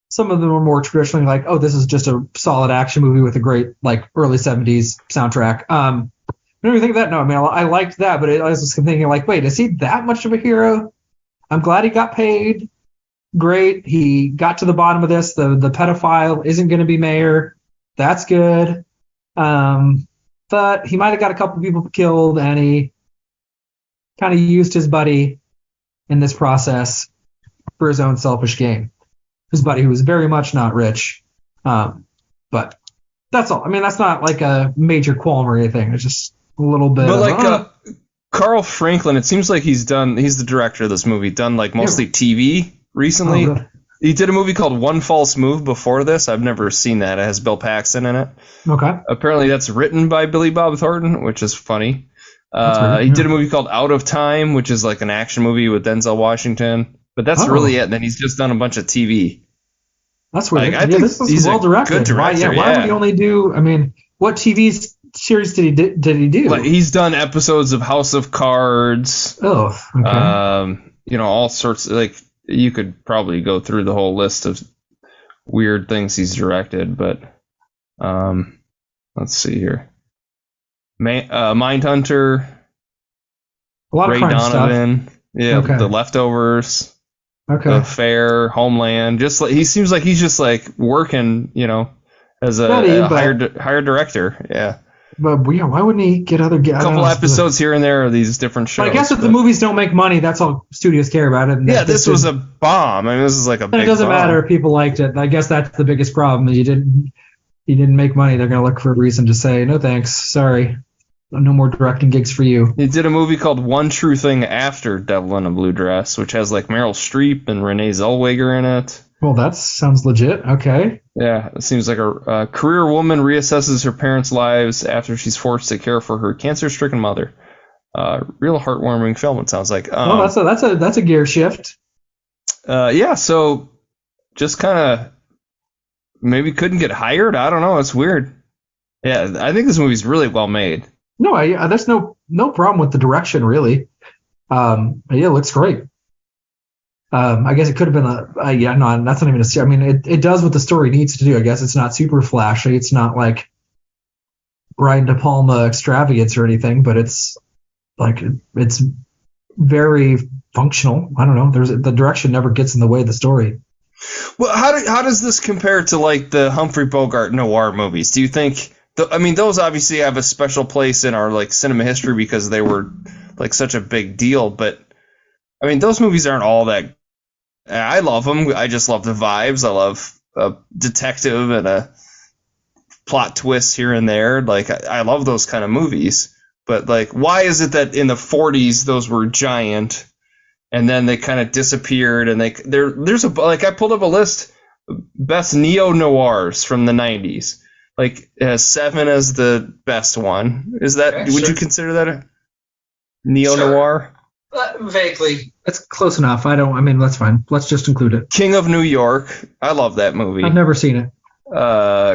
Some of them are more traditionally like, oh, this is just a solid action movie with a great like early 70s soundtrack. I don't even think of that. No, I mean, I liked that, but I was just thinking like, wait, is he that much of a hero? I'm glad he got paid. Great. He got to the bottom of this. The pedophile isn't going to be mayor. That's good. But he might have got a couple people killed, and he kind of used his buddy in this process for his own selfish gain. His buddy, who was very much not rich. But that's all. I mean, that's not like a major qualm or anything. It's just a little bit. But Carl Franklin, it seems like he's the director of this movie, done like mostly TV recently. Oh, he did a movie called One False Move before this. I've never seen that. It has Bill Paxton in it. Okay. Apparently that's written by Billy Bob Thornton, which is funny. He did a movie called Out of Time, which is like an action movie with Denzel Washington. But that's really it. And then he's just done a bunch of TV. That's weird. I think this was he's well directed. Good director. Why would he only do? I mean, what TV series did he do? Like, he's done episodes of House of Cards. Oh, okay. All sorts. Like, you could probably go through the whole list of weird things he's directed. But let's see here. Mindhunter. A lot Ray of crime Donovan. stuff. Yeah, Okay. The Leftovers. Okay. The Fair, Homeland. Just like he seems like he's just like working, as a hired director. Yeah. But why wouldn't he get other guys? A couple episodes here and there of these different shows. But I guess if the movies don't make money, that's all studios care about it. Yeah, this was a bomb. I mean, this is like a big bomb. It doesn't matter if people liked it. I guess that's the biggest problem. You didn't make money. They're gonna look for a reason to say no thanks. Sorry. No more directing gigs for you. He did a movie called One True Thing After Devil in a Blue Dress, which has like Meryl Streep and Renee Zellweger in it. Well, that sounds legit. Okay. Yeah, it seems like a career woman reassesses her parents' lives after she's forced to care for her cancer-stricken mother. Real heartwarming film. It sounds like. Well, that's a gear shift. Yeah. So just kind of maybe couldn't get hired. I don't know. It's weird. Yeah, I think this movie's really well made. No, there's no problem with the direction really. Yeah, it looks great. I guess it could have been no, that's not even I mean, it does what the story needs to do. I guess it's not super flashy. It's not like Brian De Palma extravagance or anything, but it's like it's very functional. I don't know. The direction never gets in the way of the story. Well, how does this compare to like the Humphrey Bogart noir movies? Do you think? I mean, those obviously have a special place in our like cinema history because they were like such a big deal. But I mean, those movies aren't all that. I love them. I just love the vibes. I love a detective and a plot twist here and there. Like I love those kind of movies. But like, why is it that in the 40s those were giant, and then they kind of disappeared? And there's I pulled up a list best neo noirs from the 90s. Like it has Seven as the best one. Is that would you consider that a neo noir? Vaguely. That's close enough. I mean, that's fine. Let's just include it. King of New York. I love that movie. I've never seen it.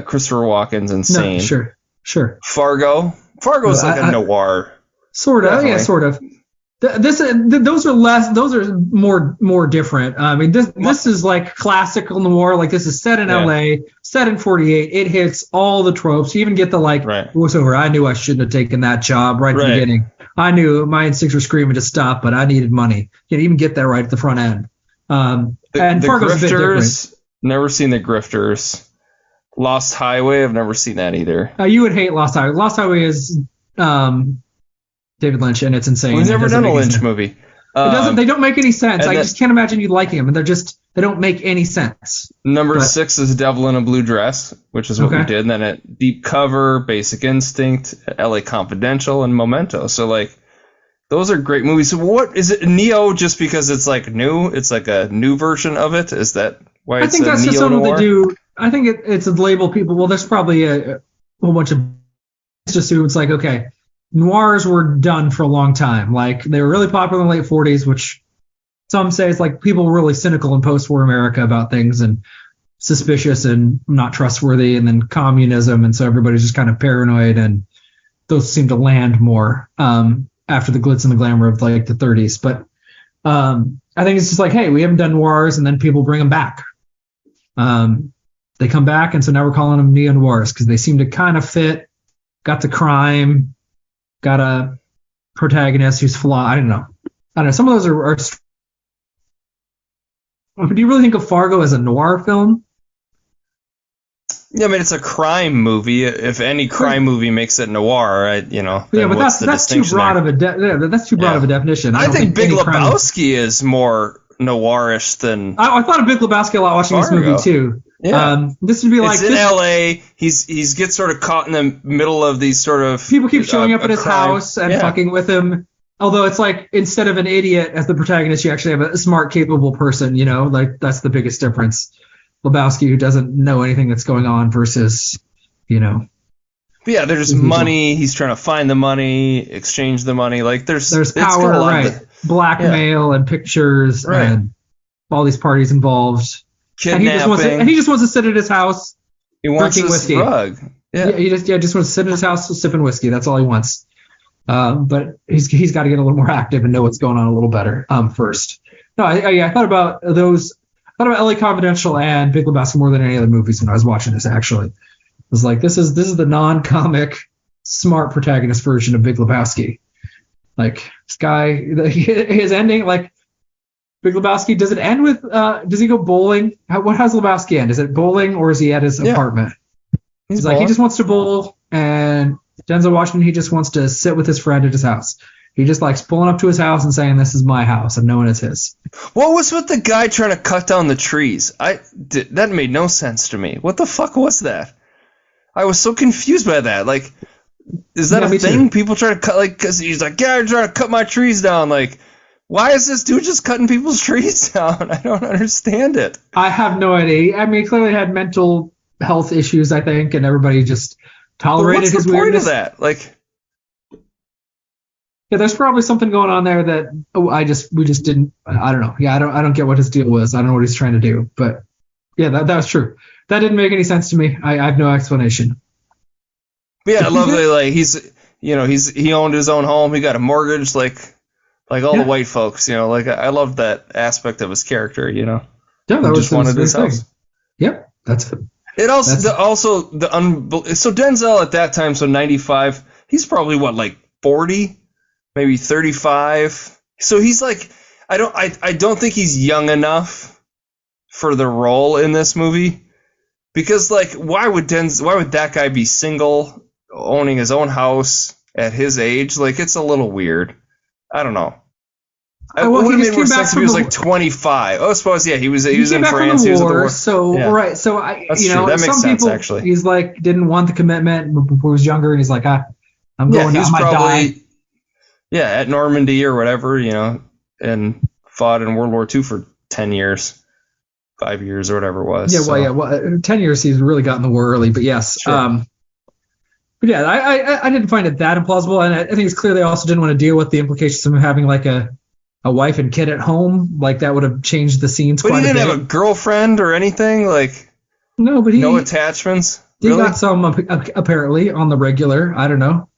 Christopher Walken's insane. No, sure. Fargo's like a noir. Sort of. Definitely. Yeah, sort of. Those are more different. I mean, this is like classical noir. Like this is set in LA, set in 48. It hits all the tropes. You even get the voiceover. I knew I shouldn't have taken that job right at the beginning. I knew my instincts were screaming to stop, but I needed money. You even get that right at the front end. And Fargo's a bit different. Never seen The Grifters. Lost Highway. I've never seen that either. You would hate Lost Highway. Lost Highway is David Lynch, and it's insane. We've never done a Lynch movie. They don't make any sense. I just can't imagine you liking them, and they don't make any sense. Number 6 is Devil in a Blue Dress, which is what we did. And then at Deep Cover, Basic Instinct, LA Confidential, and Memento. So like, those are great movies. So what is it? Neo just because it's like new? It's like a new version of it. Is that why it's a neo-noir? I think that's just something they do. I think it's a label people. Well, there's probably a whole bunch of just assume it's like, okay, noirs were done for a long time. Like they were really popular in the late 40s, which some say is like people were really cynical in post-war America about things and suspicious and not trustworthy, and then communism, and so everybody's just kind of paranoid, and those seem to land more after the glitz and the glamour of like the 30s. But I think it's just like, hey, we haven't done noirs, and then people bring them back. They come back, and so now we're calling them neo-noirs because they seem to kind of fit. Got the crime, got a protagonist who's flawed. I don't know. Some of those are. Do you really think of Fargo as a noir film? Yeah, I mean it's a crime movie. If any crime movie makes it noir, Yeah, but that's too broad of a that's too broad of a definition. I think Big Lebowski is more noirish than. I thought of Big Lebowski a lot watching Fargo. This movie too. Yeah. This would be like it's in LA. He's gets sort of caught in the middle of these sort of people keep showing up at his house and fucking with him. Although it's like instead of an idiot as the protagonist, you actually have a smart, capable person. Like that's the biggest difference. Lebowski, who doesn't know anything that's going on, versus, But yeah, there's money. He's trying to find the money, exchange the money. Like there's power, right? Blackmail and pictures and all these parties involved. Kidnapping. And he just wants to sit at his house. He wants drinking his whiskey. Rug. Yeah. He just wants to sit at his house sipping whiskey. That's all he wants. But he's got to get a little more active and know what's going on a little better first. No, I thought about those. I thought about LA Confidential and Big Lebowski more than any other movies when I was watching this. Actually, I was like, this is the non-comic, smart protagonist version of Big Lebowski. Like this guy, his ending, like Big Lebowski, does it end with? Does he go bowling? How's Lebowski end? Is it bowling or is he at his apartment? He's like he just wants to bowl, and Denzel Washington, he just wants to sit with his friend at his house. He just likes pulling up to his house and saying, "This is my house," and knowing it's his. What was with the guy trying to cut down the trees? That made no sense to me. What the fuck was that? I was so confused by that. Like, is that a thing? Too. People try to cut, like, because he's like, yeah, I'm trying to cut my trees down. Like, why is this dude just cutting people's trees down? I don't understand it. I have no idea. I mean, he clearly had mental health issues, I think, and everybody just tolerated his weirdness. What's the point of that? Like, yeah, there's probably something going on there that we just didn't. I don't know. Yeah, I don't get what his deal was. I don't know what he's trying to do. But yeah, that was true. That didn't make any sense to me. I have no explanation. But yeah, I love that. Like he owned his own home. He got a mortgage, like all the white folks. Like I love that aspect of his character. Yeah, that was just wanted his house. Yep, that's it. It also so Denzel at that time, so 95. He's probably what, like 40. Maybe 35. So he's like, I don't think he's young enough for the role in this movie, because like why would that guy be single, owning his own house at his age? Like, it's a little weird. I don't know. It would have made more sense if he was like 25. Oh, I suppose he was in France. He was at the war. So yeah. Right. So That's true. That makes sense, people, actually. He's like didn't want the commitment when he was younger, and he's like, I'm going. He was I might die. Yeah, at Normandy or whatever, and fought in World War II for 10 years, 5 years or whatever it was. Yeah, well, 10 years he's really got in the war early, but yes. Sure. But yeah, I didn't find it that implausible, and I think it's clear they also didn't want to deal with the implications of him having like a wife and kid at home. Like that would have changed the scenes quite a bit. But he didn't have a girlfriend or anything? Like, no, but no attachments? He got some apparently on the regular. I don't know.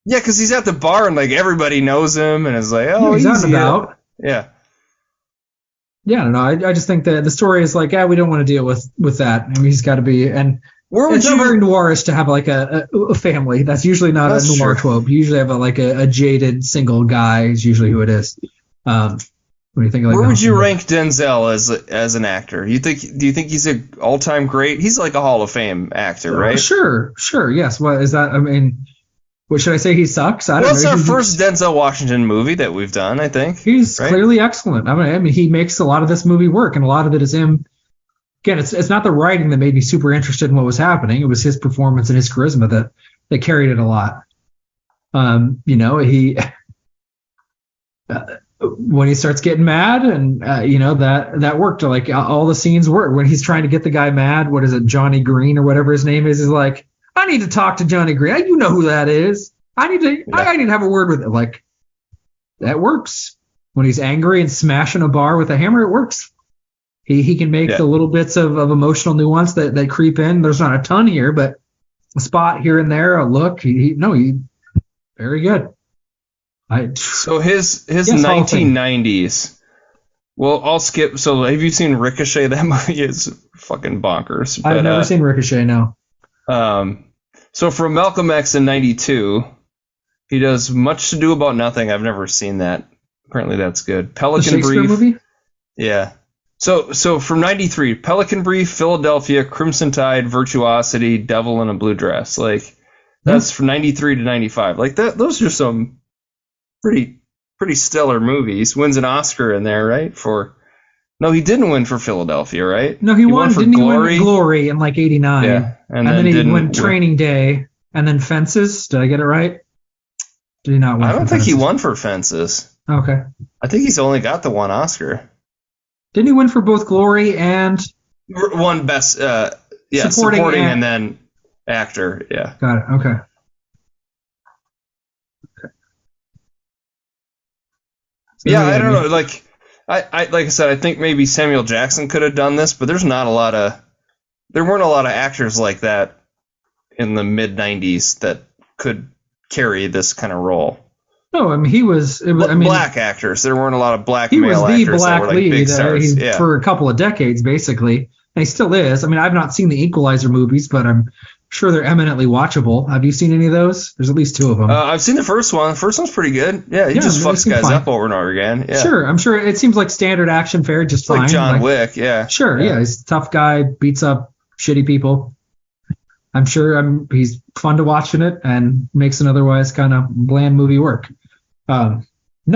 Yeah, because he's at the bar and like everybody knows him and is like, oh, he's out and about. Yeah. Yeah, I don't know. I just think that the story is like, we don't want to deal with that. I mean, he's got to be, and it's not very noirish to have like a family. That's usually not a noir trope. You usually have a jaded single guy is usually who it is. When you think like where would you rank Denzel as an actor? Do you think he's an all-time great? He's like a Hall of Fame actor, right? Sure, yes. What is that? I mean, what should I say? He sucks. I don't know. It's our first Denzel Washington movie that we've done, I think. He's clearly excellent. I mean, he makes a lot of this movie work, and a lot of it is him. Again, it's not the writing that made me super interested in what was happening. It was his performance and his charisma that carried it a lot. He when he starts getting mad, and that worked. Like all the scenes work when he's trying to get the guy mad. What is it, Johnny Green or whatever his name is? Is like, I need to talk to Johnny Green. You know who that is. I need to have a word with it. Like, that works. When he's angry and smashing a bar with a hammer, it works. He can make the little bits of emotional nuance that creep in. There's not a ton here, but a spot here and there, a look. He very good. So his 1990s. Well, I'll skip. So have you seen Ricochet? That movie is fucking bonkers. I've never seen Ricochet, no. So from Malcolm X in 92, he does Much Ado About Nothing. I've never seen that. Apparently that's good. Pelican Brief. Movie? Yeah. So from 93, Pelican Brief, Philadelphia, Crimson Tide, Virtuosity, Devil in a Blue Dress. Like, that's from 93 to 95. Like, those are some pretty stellar movies. Wins an Oscar in there, right? No, he didn't win for Philadelphia, right? No, he won for Glory. He win Glory in like 89. Yeah. And then he won Training Day, and then Fences. Did I get it right? Did he not win? I don't think he won for Fences. Okay. I think he's only got the one Oscar. Didn't he win for both Glory and one best? Supporting and then actor. Yeah. Got it. Okay. Yeah, I don't know. Like I said, I think maybe Samuel Jackson could have done this, but there weren't a lot of actors like that in the mid 90s that could carry this kind of role. No, I mean he was. Black actors. There weren't a lot of black male actors. He was the black that were like lead big stars. for a couple of decades, basically, and he still is. I mean, I've not seen the Equalizer movies, but I'm sure they're eminently watchable. Have you seen any of those? There's at least two of them. I've seen the first one. The first one's pretty good. Yeah, he just fucks guys up over and over again. Yeah. Sure, I'm sure it seems like standard action fare, just fine. Like John Wick, yeah. Sure, yeah, he's a tough guy, beats up shitty people. I'm sure he's fun to watch in it and makes an otherwise kind of bland movie work. No,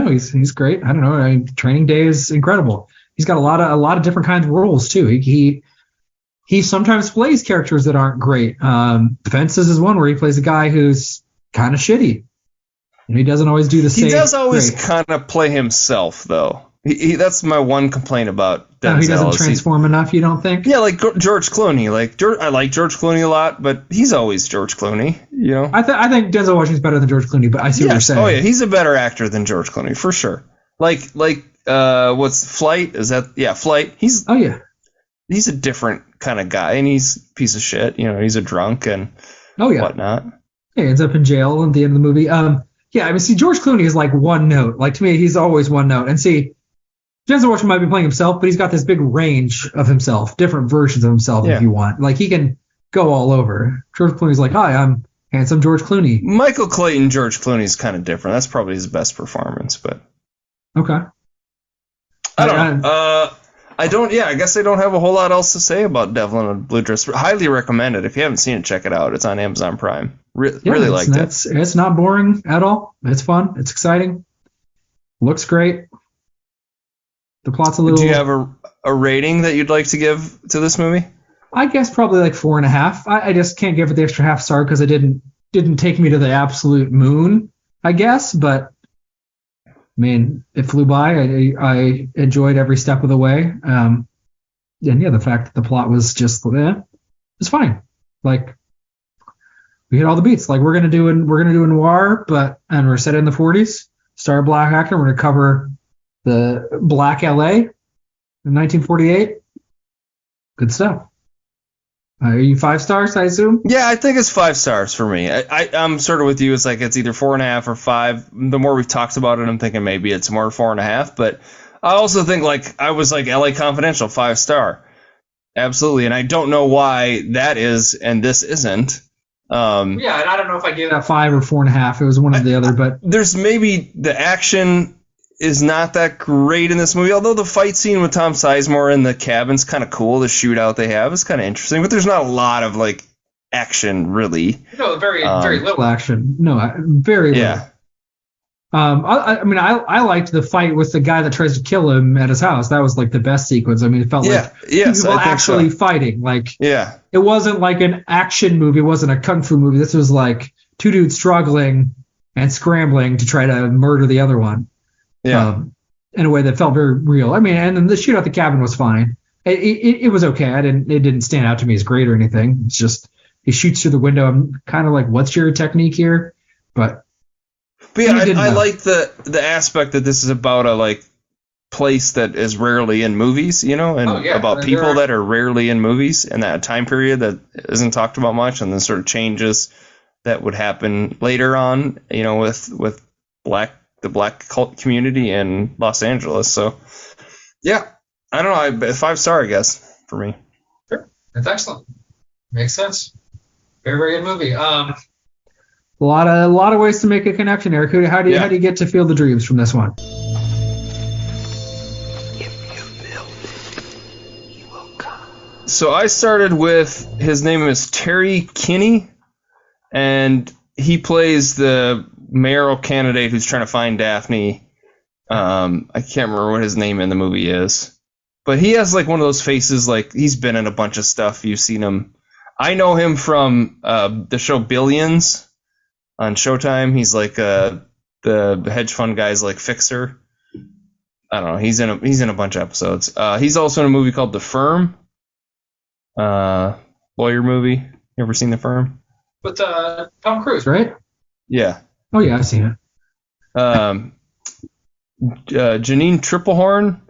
he's great. I don't know. I mean, Training Day is incredible. He's got a lot of different kinds of roles too. He sometimes plays characters that aren't great. Fences is one where he plays a guy who's kind of shitty. And he doesn't always do the same. He does always kind of play himself, though. That's my one complaint about Denzel. He doesn't transform enough, you don't think? Yeah, like George Clooney. I like George Clooney a lot, but he's always George Clooney, you know? I think Denzel Washington's better than George Clooney, but I see what you're saying. Oh, yeah, he's a better actor than George Clooney, for sure. What's Flight? Is that... Yeah, Flight. He's a different kind of guy, and he's a piece of shit. You know, he's a drunk and whatnot. He ends up in jail at the end of the movie. Yeah, I mean, see, George Clooney is like one note. Like, to me, he's always one note. And see, Denzel Washington might be playing himself, but he's got this big range of himself, different versions of himself if you want. Like, he can go all over. George Clooney's like, hi, I'm handsome George Clooney. Michael Clayton, George Clooney's kind of different. That's probably his best performance, but... Okay. I don't know. I guess I don't have a whole lot else to say about Devil in a Blue Dress. Highly recommend it. If you haven't seen it, check it out. It's on Amazon Prime. Really liked it. It's not boring at all. It's fun. It's exciting. Looks great. The plot's a little... Do you have a rating that you'd like to give to this movie? I guess probably like 4.5. I just can't give it the extra half star because it didn't take me to the absolute moon, I guess. But, I mean, it flew by. I enjoyed every step of the way. And yeah, the fact that the plot was just it's fine. Like, we hit all the beats. Like, we're gonna do a noir, and we're set in the 40s. Star black actor. We're gonna cover the Black LA in 1948. Good stuff. Are you 5 stars, I assume? Yeah, I think it's 5 stars for me. I'm sort of with you. It's like it's either 4.5 or 5. The more we've talked about it, I'm thinking maybe it's more 4.5. But I also think I was like LA Confidential, 5 star. Absolutely. And I don't know why that is and this isn't. Yeah, and I don't know if I gave that 5 or 4.5. It was one or the other, but there's maybe the action is not that great in this movie, although the fight scene with Tom Sizemore in the cabin's kind of cool. The shootout they have is kind of interesting, but there's not a lot of action really. No, very little action. No, very little. Yeah. I liked the fight with the guy that tries to kill him at his house. That was like the best sequence. I mean, it felt like people actually fighting. It wasn't like an action movie. It wasn't a kung fu movie. This was like 2 dudes struggling and scrambling to try to murder the other one. Yeah. In a way that felt very real. I mean, and then the shootout at the cabin was fine. It was okay. It didn't stand out to me as great or anything. It's just he shoots through the window. I'm kind of like, what's your technique here? But yeah, I like the aspect that this is about a place that is rarely in movies, and about people that are rarely in movies in that time period that isn't talked about much, and then sort of changes that would happen later on, with the black cult community in Los Angeles. So, yeah, I don't know. 5 star, I guess, for me. Sure, that's excellent. Makes sense. Very, very good movie. A lot of ways to make a connection, Eric. How do you get to Field of Dreams from this one? So I started with, his name is Terry Kinney, and he plays the mayoral candidate who's trying to find Daphne. I can't remember what his name in the movie is, but he has one of those faces, he's been in a bunch of stuff. You've seen him. I know him from the show Billions on Showtime. He's the hedge fund guy's fixer. I don't know. He's in a bunch of episodes. He's also in a movie called The Firm. Lawyer movie. You ever seen The Firm? With Tom Cruise, right? Yeah. Oh yeah, I've seen it. Janine Triplehorn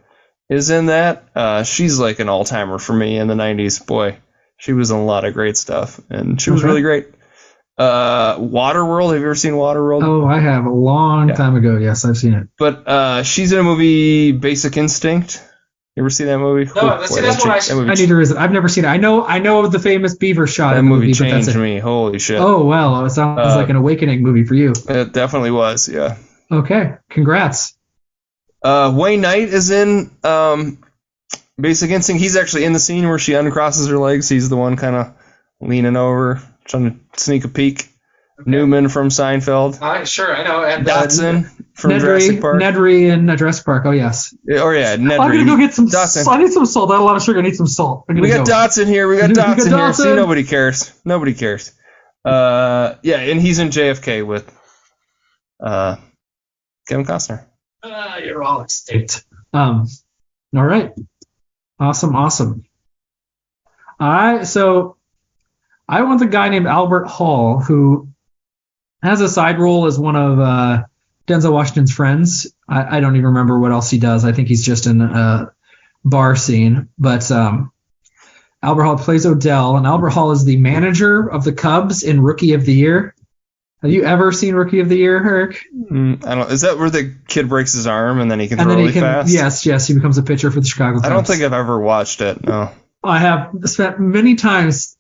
is in that. She's like an all-timer for me in the 90s. Boy, she was in a lot of great stuff, and she was really great. Waterworld. Have you ever seen Waterworld? Oh, I have. A long time ago. Yes, I've seen it. But she's in a movie, Basic Instinct. You ever see that movie? No, that's one I need to visit. I've never seen it. I know of the famous beaver shot. That movie changed me. Holy shit. Oh, well, it sounds like an awakening movie for you. It definitely was, yeah. Okay, congrats. Wayne Knight is in Basic Instinct. He's actually in the scene where she uncrosses her legs. He's the one kind of leaning over, trying to sneak a peek. Okay. Newman from Seinfeld. Sure, I know. And Dotson from Jurassic Park. Nedry in Jurassic Park. Oh, yes. Nedry. I'm going to go get some Dotson. I need some salt. I have a lot of sugar. I need some salt. We got Dotson here. We got Dotson here. See, nobody cares. Nobody cares. And he's in JFK with Kevin Costner. You're all extinct. All right. Awesome. I went with a guy named Albert Hall, who has a side role as one of Denzel Washington's friends. I don't even remember what else he does. I think he's just in a bar scene. But Albert Hall plays Odell, and Albert Hall is the manager of the Cubs in Rookie of the Year. Have you ever seen Rookie of the Year, Eric? I don't. Is that where the kid breaks his arm and then he can throw really fast? Yes, he becomes a pitcher for the Chicago Cubs. I don't think I've ever watched it. No. I have spent many times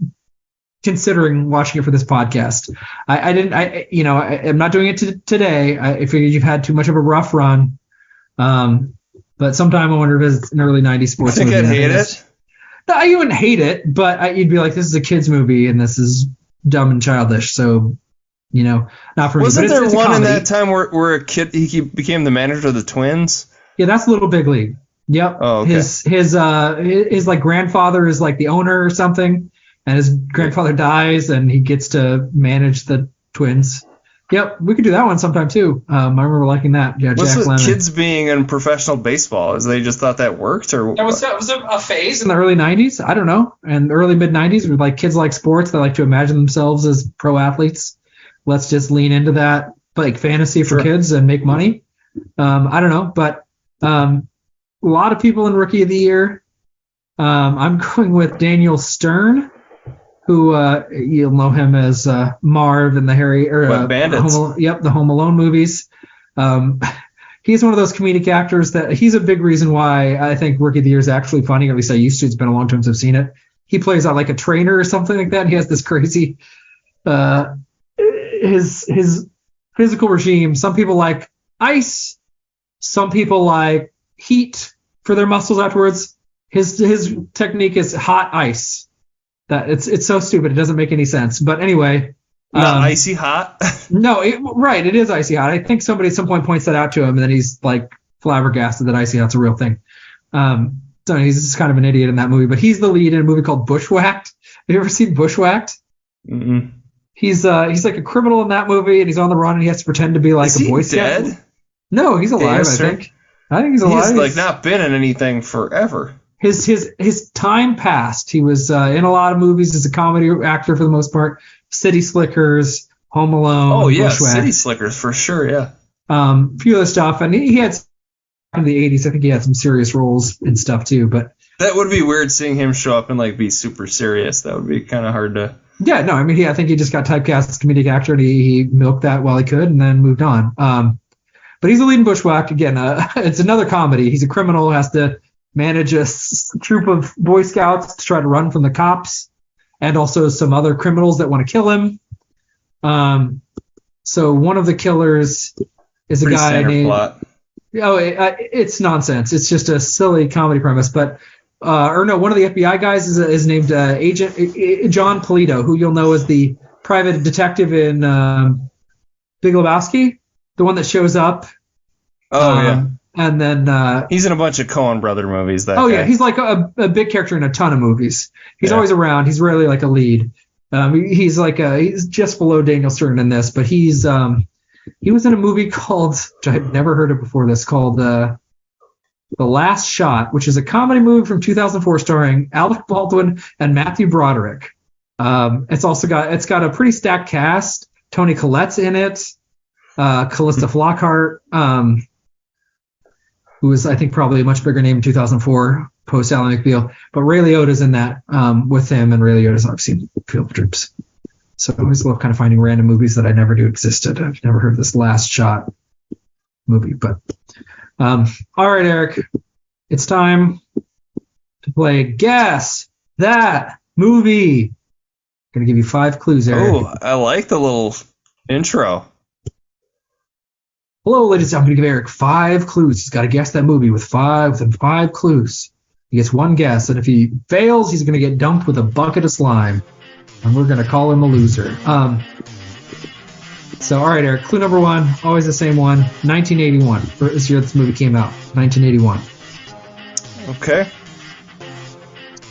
considering watching it for this podcast. I'm not doing it today. I figured you've had too much of a rough run. But sometime I wonder if it's an early 90s sports movie. I think I'd hate it. No, you wouldn't hate it, but you'd be like, this is a kid's movie and this is dumb and childish. So, not for me. Wasn't there one in that time where a kid, he became the manager of the Twins? Yeah, that's Little Big League. Yep. Oh, okay. His like grandfather is like the owner or something, and his grandfather dies, and he gets to manage the Twins. Yep, we could do that one sometime too. I remember liking that. Yeah, what's Jack with Lemmon. kids being in professional baseball? Is they just thought that worked, or that was a phase in the early 90s? I don't know, and early mid 90s, where like kids like sports, they like to imagine themselves as pro athletes. Let's just lean into that like fantasy for kids and make money. I don't know, but a lot of people in Rookie of the Year. I'm going with Daniel Stern, who you'll know him as Marv in the Bandits. The Home Alone movies. He's one of those comedic actors that he's a big reason why I think Rookie of the Year is actually funny. At least I used to. It's been a long time since I've seen it. He plays like a trainer or something like that. And he has this crazy his physical regime. Some people like ice. Some people like heat for their muscles afterwards. His technique is hot ice. That it's so stupid. It doesn't make any sense. But anyway, not icy hot. No, it is icy hot. I think somebody at some point points that out to him, and then he's like flabbergasted that icy hot's a real thing. So he's just kind of an idiot in that movie. But he's the lead in a movie called Bushwhacked. Have you ever seen Bushwhacked? Mm-mm. He's like a criminal in that movie, and he's on the run, and he has to pretend to be like a Boy Scout. Dead? No, he's alive. I think he's alive. He's like not been in anything forever. His time passed. He was in a lot of movies as a comedy actor for the most part. City Slickers, Home Alone. Oh yeah, Bushwhacked. City Slickers for sure. Yeah. A few other stuff, and he had in the 80s. I think he had some serious roles and stuff too. But that would be weird seeing him show up and like be super serious. That would be kind of hard to. Yeah, no, I mean, I think he just got typecast as a comedic actor, and he milked that while he could, and then moved on. But he's the lead in Bushwhacked. Again, it's another comedy. He's a criminal, has to manage a troop of Boy Scouts to try to run from the cops, and also some other criminals that want to kill him. So one of the killers is a guy named. Plot. Oh, it's nonsense. It's just a silly comedy premise, but. One of the FBI guys is named Agent John Polito, who you'll know as the private detective in Big Lebowski, the one that shows up. Oh, yeah. And then he's in a bunch of Coen brother movies. That guy. Yeah, he's like a big character in a ton of movies. He's always around. He's rarely like a lead. He's just below Daniel Stern in this, but he was in a movie called, which I had never heard of before this, called The Last Shot, which is a comedy movie from 2004 starring Alec Baldwin and Matthew Broderick. It's got a pretty stacked cast. Toni Collette's in it. Callista Flockhart, who was, I think, probably a much bigger name in 2004 post Ally McBeal. But Ray Liotta's in that with him, and Ray Liotta's I've seen Field Trips. So I always love kind of finding random movies that I never knew existed. I've never heard of this Last Shot movie, but. All right, Eric, it's time to play Guess That Movie. I'm going to give you 5 clues, Eric. Oh, I like the little intro. Hello, ladies. I'm going to give Eric 5 clues. He's got to guess that movie within 5 clues. He gets 1 guess, and if he fails, he's going to get dumped with a bucket of slime, and we're going to call him a loser. So, all right, Eric, clue number 1, always the same one, 1981. This year this movie came out, 1981. Okay.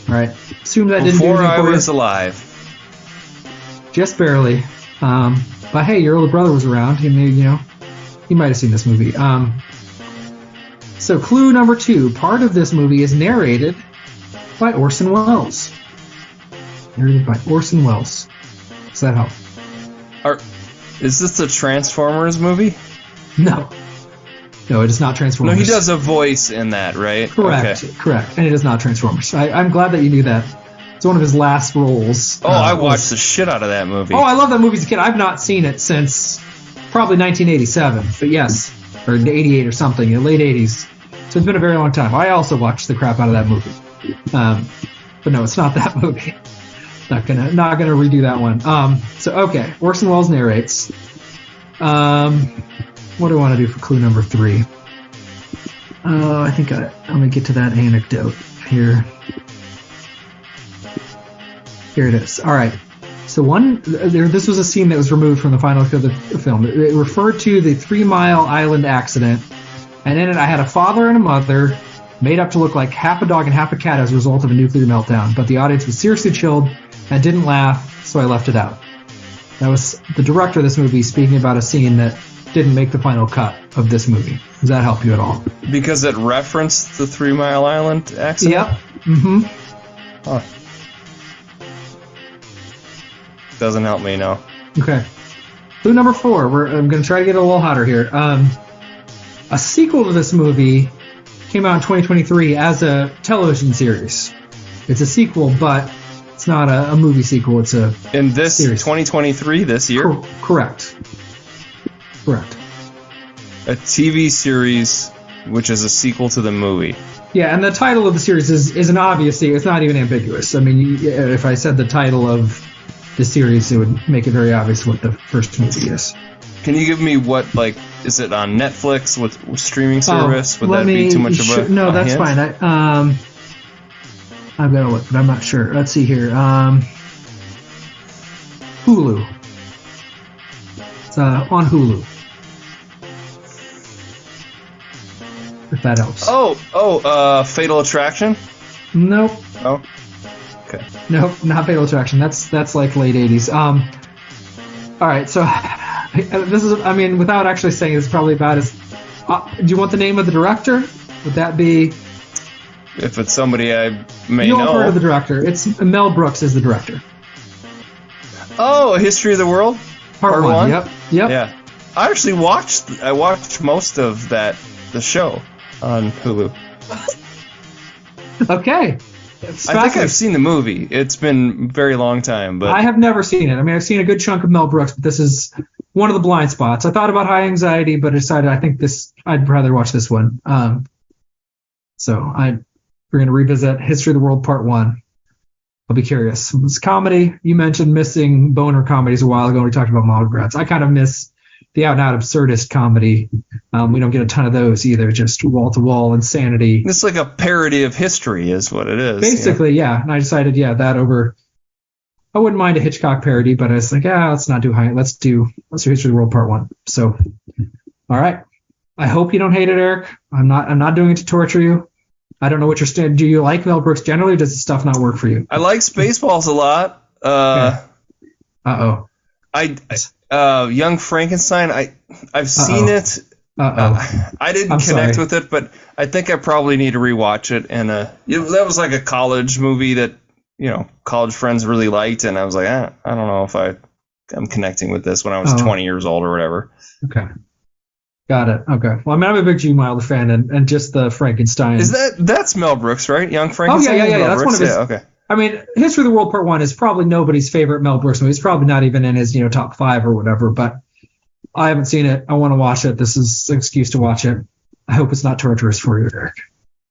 All right. Assume that didn't do anything for you. Before I was alive. Just barely. But hey, your older brother was around. He knew, You might have seen this movie. So clue number 2. Part of this movie is narrated by Orson Welles. Narrated by Orson Welles. Does that help? Is this the Transformers movie? No. No, it is not Transformers. No, he does a voice in that, right? Correct. Okay. Correct. And it is not Transformers. I'm glad that you knew that. It's one of his last roles. Oh, I watched the shit out of that movie. Oh, I love that movie as a kid. I've not seen it since probably 1987, but yes, or 88 or something, in the late 80s. So it's been a very long time. I also watched the crap out of that movie. But no, it's not that movie. Not gonna redo that one. So okay, Orson Welles narrates. What do I want to do for clue number 3? I think I'm gonna get to that anecdote here. Here it is. All right. So this was a scene that was removed from the final cut of the film. It referred to the 3 Mile Island accident, and in it I had a father and a mother made up to look like half a dog and half a cat as a result of a nuclear meltdown, but the audience was seriously chilled and didn't laugh, so I left it out. That was the director of this movie speaking about a scene that didn't make the final cut of this movie. Does that help you at all? Because it referenced the 3 Mile Island accident? Yep. Mm-hmm. Huh. Doesn't help me, no. Okay. Clue number 4. I'm going to try to get a little hotter here. A sequel to this movie came out in 2023 as a television series. It's a sequel, but it's not a movie sequel. It's a in this series. 2023, this year? Correct. A TV series which is a sequel to the movie. Yeah, and the title of the series is an obvious thing. It's not even ambiguous. I mean, if I said the title of the series, it would make it very obvious what the first movie is. Can you give me what, like, is it on Netflix? What streaming service? Would that be too much of a No, that's hint? fine. I've got to look, but I'm not sure. Let's see here. Hulu. It's on Hulu. If that helps. Fatal Attraction? Nope. Oh. Okay. Nope, not Fatal Attraction. That's like late 80s. All right, so this is, I mean, without actually saying, it's probably about as. Do you want the name of the director? Would that be? If it's somebody I may You'll know. have heard of the director. It's Mel Brooks is the director. Oh, A History of the World? Part 1. Yep. Yeah. I actually watched most of the show on Hulu. Okay. I think I've seen the movie. It's been a very long time, but I have never seen it. I mean, I've seen a good chunk of Mel Brooks, but this is one of the blind spots. I thought about High Anxiety, but I decided I'd rather watch this one. So we're going to revisit History of the World Part 1. I'll be curious. It's comedy. You mentioned missing boner comedies a while ago when we talked about Mallrats. I kind of miss the out-and-out absurdist comedy. We don't get a ton of those either, just wall-to-wall insanity. It's like a parody of history is what it is. Basically, yeah. And I decided, that over. I wouldn't mind a Hitchcock parody, but I was like, let's not do high. Let's do History of the World Part 1. So, all right. I hope you don't hate it, Eric. I'm not doing it to torture you. I don't know what your do you like Mel Brooks generally, or does the stuff not work for you? I like Spaceballs a lot. Young Frankenstein, I've seen it. I didn't connect with it, but I think I probably need to rewatch it. And that was like a college movie that college friends really liked, and I was like, I don't know if I'm connecting with this when I was 20 years old or whatever. Okay. Got it. Okay. Well, I mean, I'm a big Gene Wilder fan, and just the Frankenstein. That's Mel Brooks, right? Young Frankenstein. Oh yeah. That's one of his. Yeah, okay. I mean, History of the World Part 1 is probably nobody's favorite Mel Brooks movie. It's probably not even in his top 5 or whatever. But I haven't seen it. I want to watch it. This is an excuse to watch it. I hope it's not torturous for you, Eric.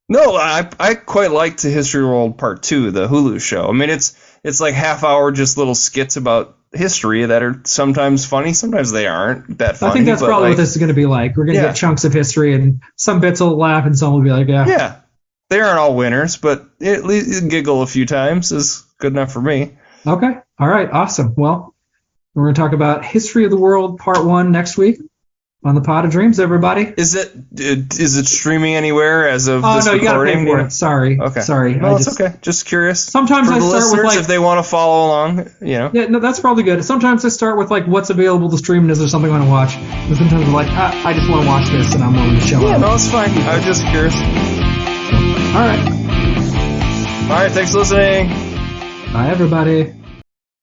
No, I quite liked the History of the World Part 2, the Hulu show. I mean, it's like half-hour just little skits about history that are sometimes funny, sometimes they aren't that funny. I think that's probably what this is going to be like. We're going to get chunks of history, and some bits will laugh, and some will be like, yeah. They aren't all winners, but at least giggle a few times is good enough for me. Okay. All right. Awesome. Well, we're going to talk about History of the World Part 1 next week. On the Pot of Dreams, everybody. Is it streaming anywhere as of this no, recording? you gotta pay for it. Sorry. Okay. Sorry. No, it's okay. Just curious. Sometimes for I the start with listeners, like if they want to follow along, you know. Yeah, no, that's probably good. Sometimes I start with like what's available to stream and is there something I want to watch. And sometimes I'm like, I just want to watch this and I'm willing to show up. Yeah, no, it's fine. I was just curious. All right. All right. Thanks for listening. Bye, everybody.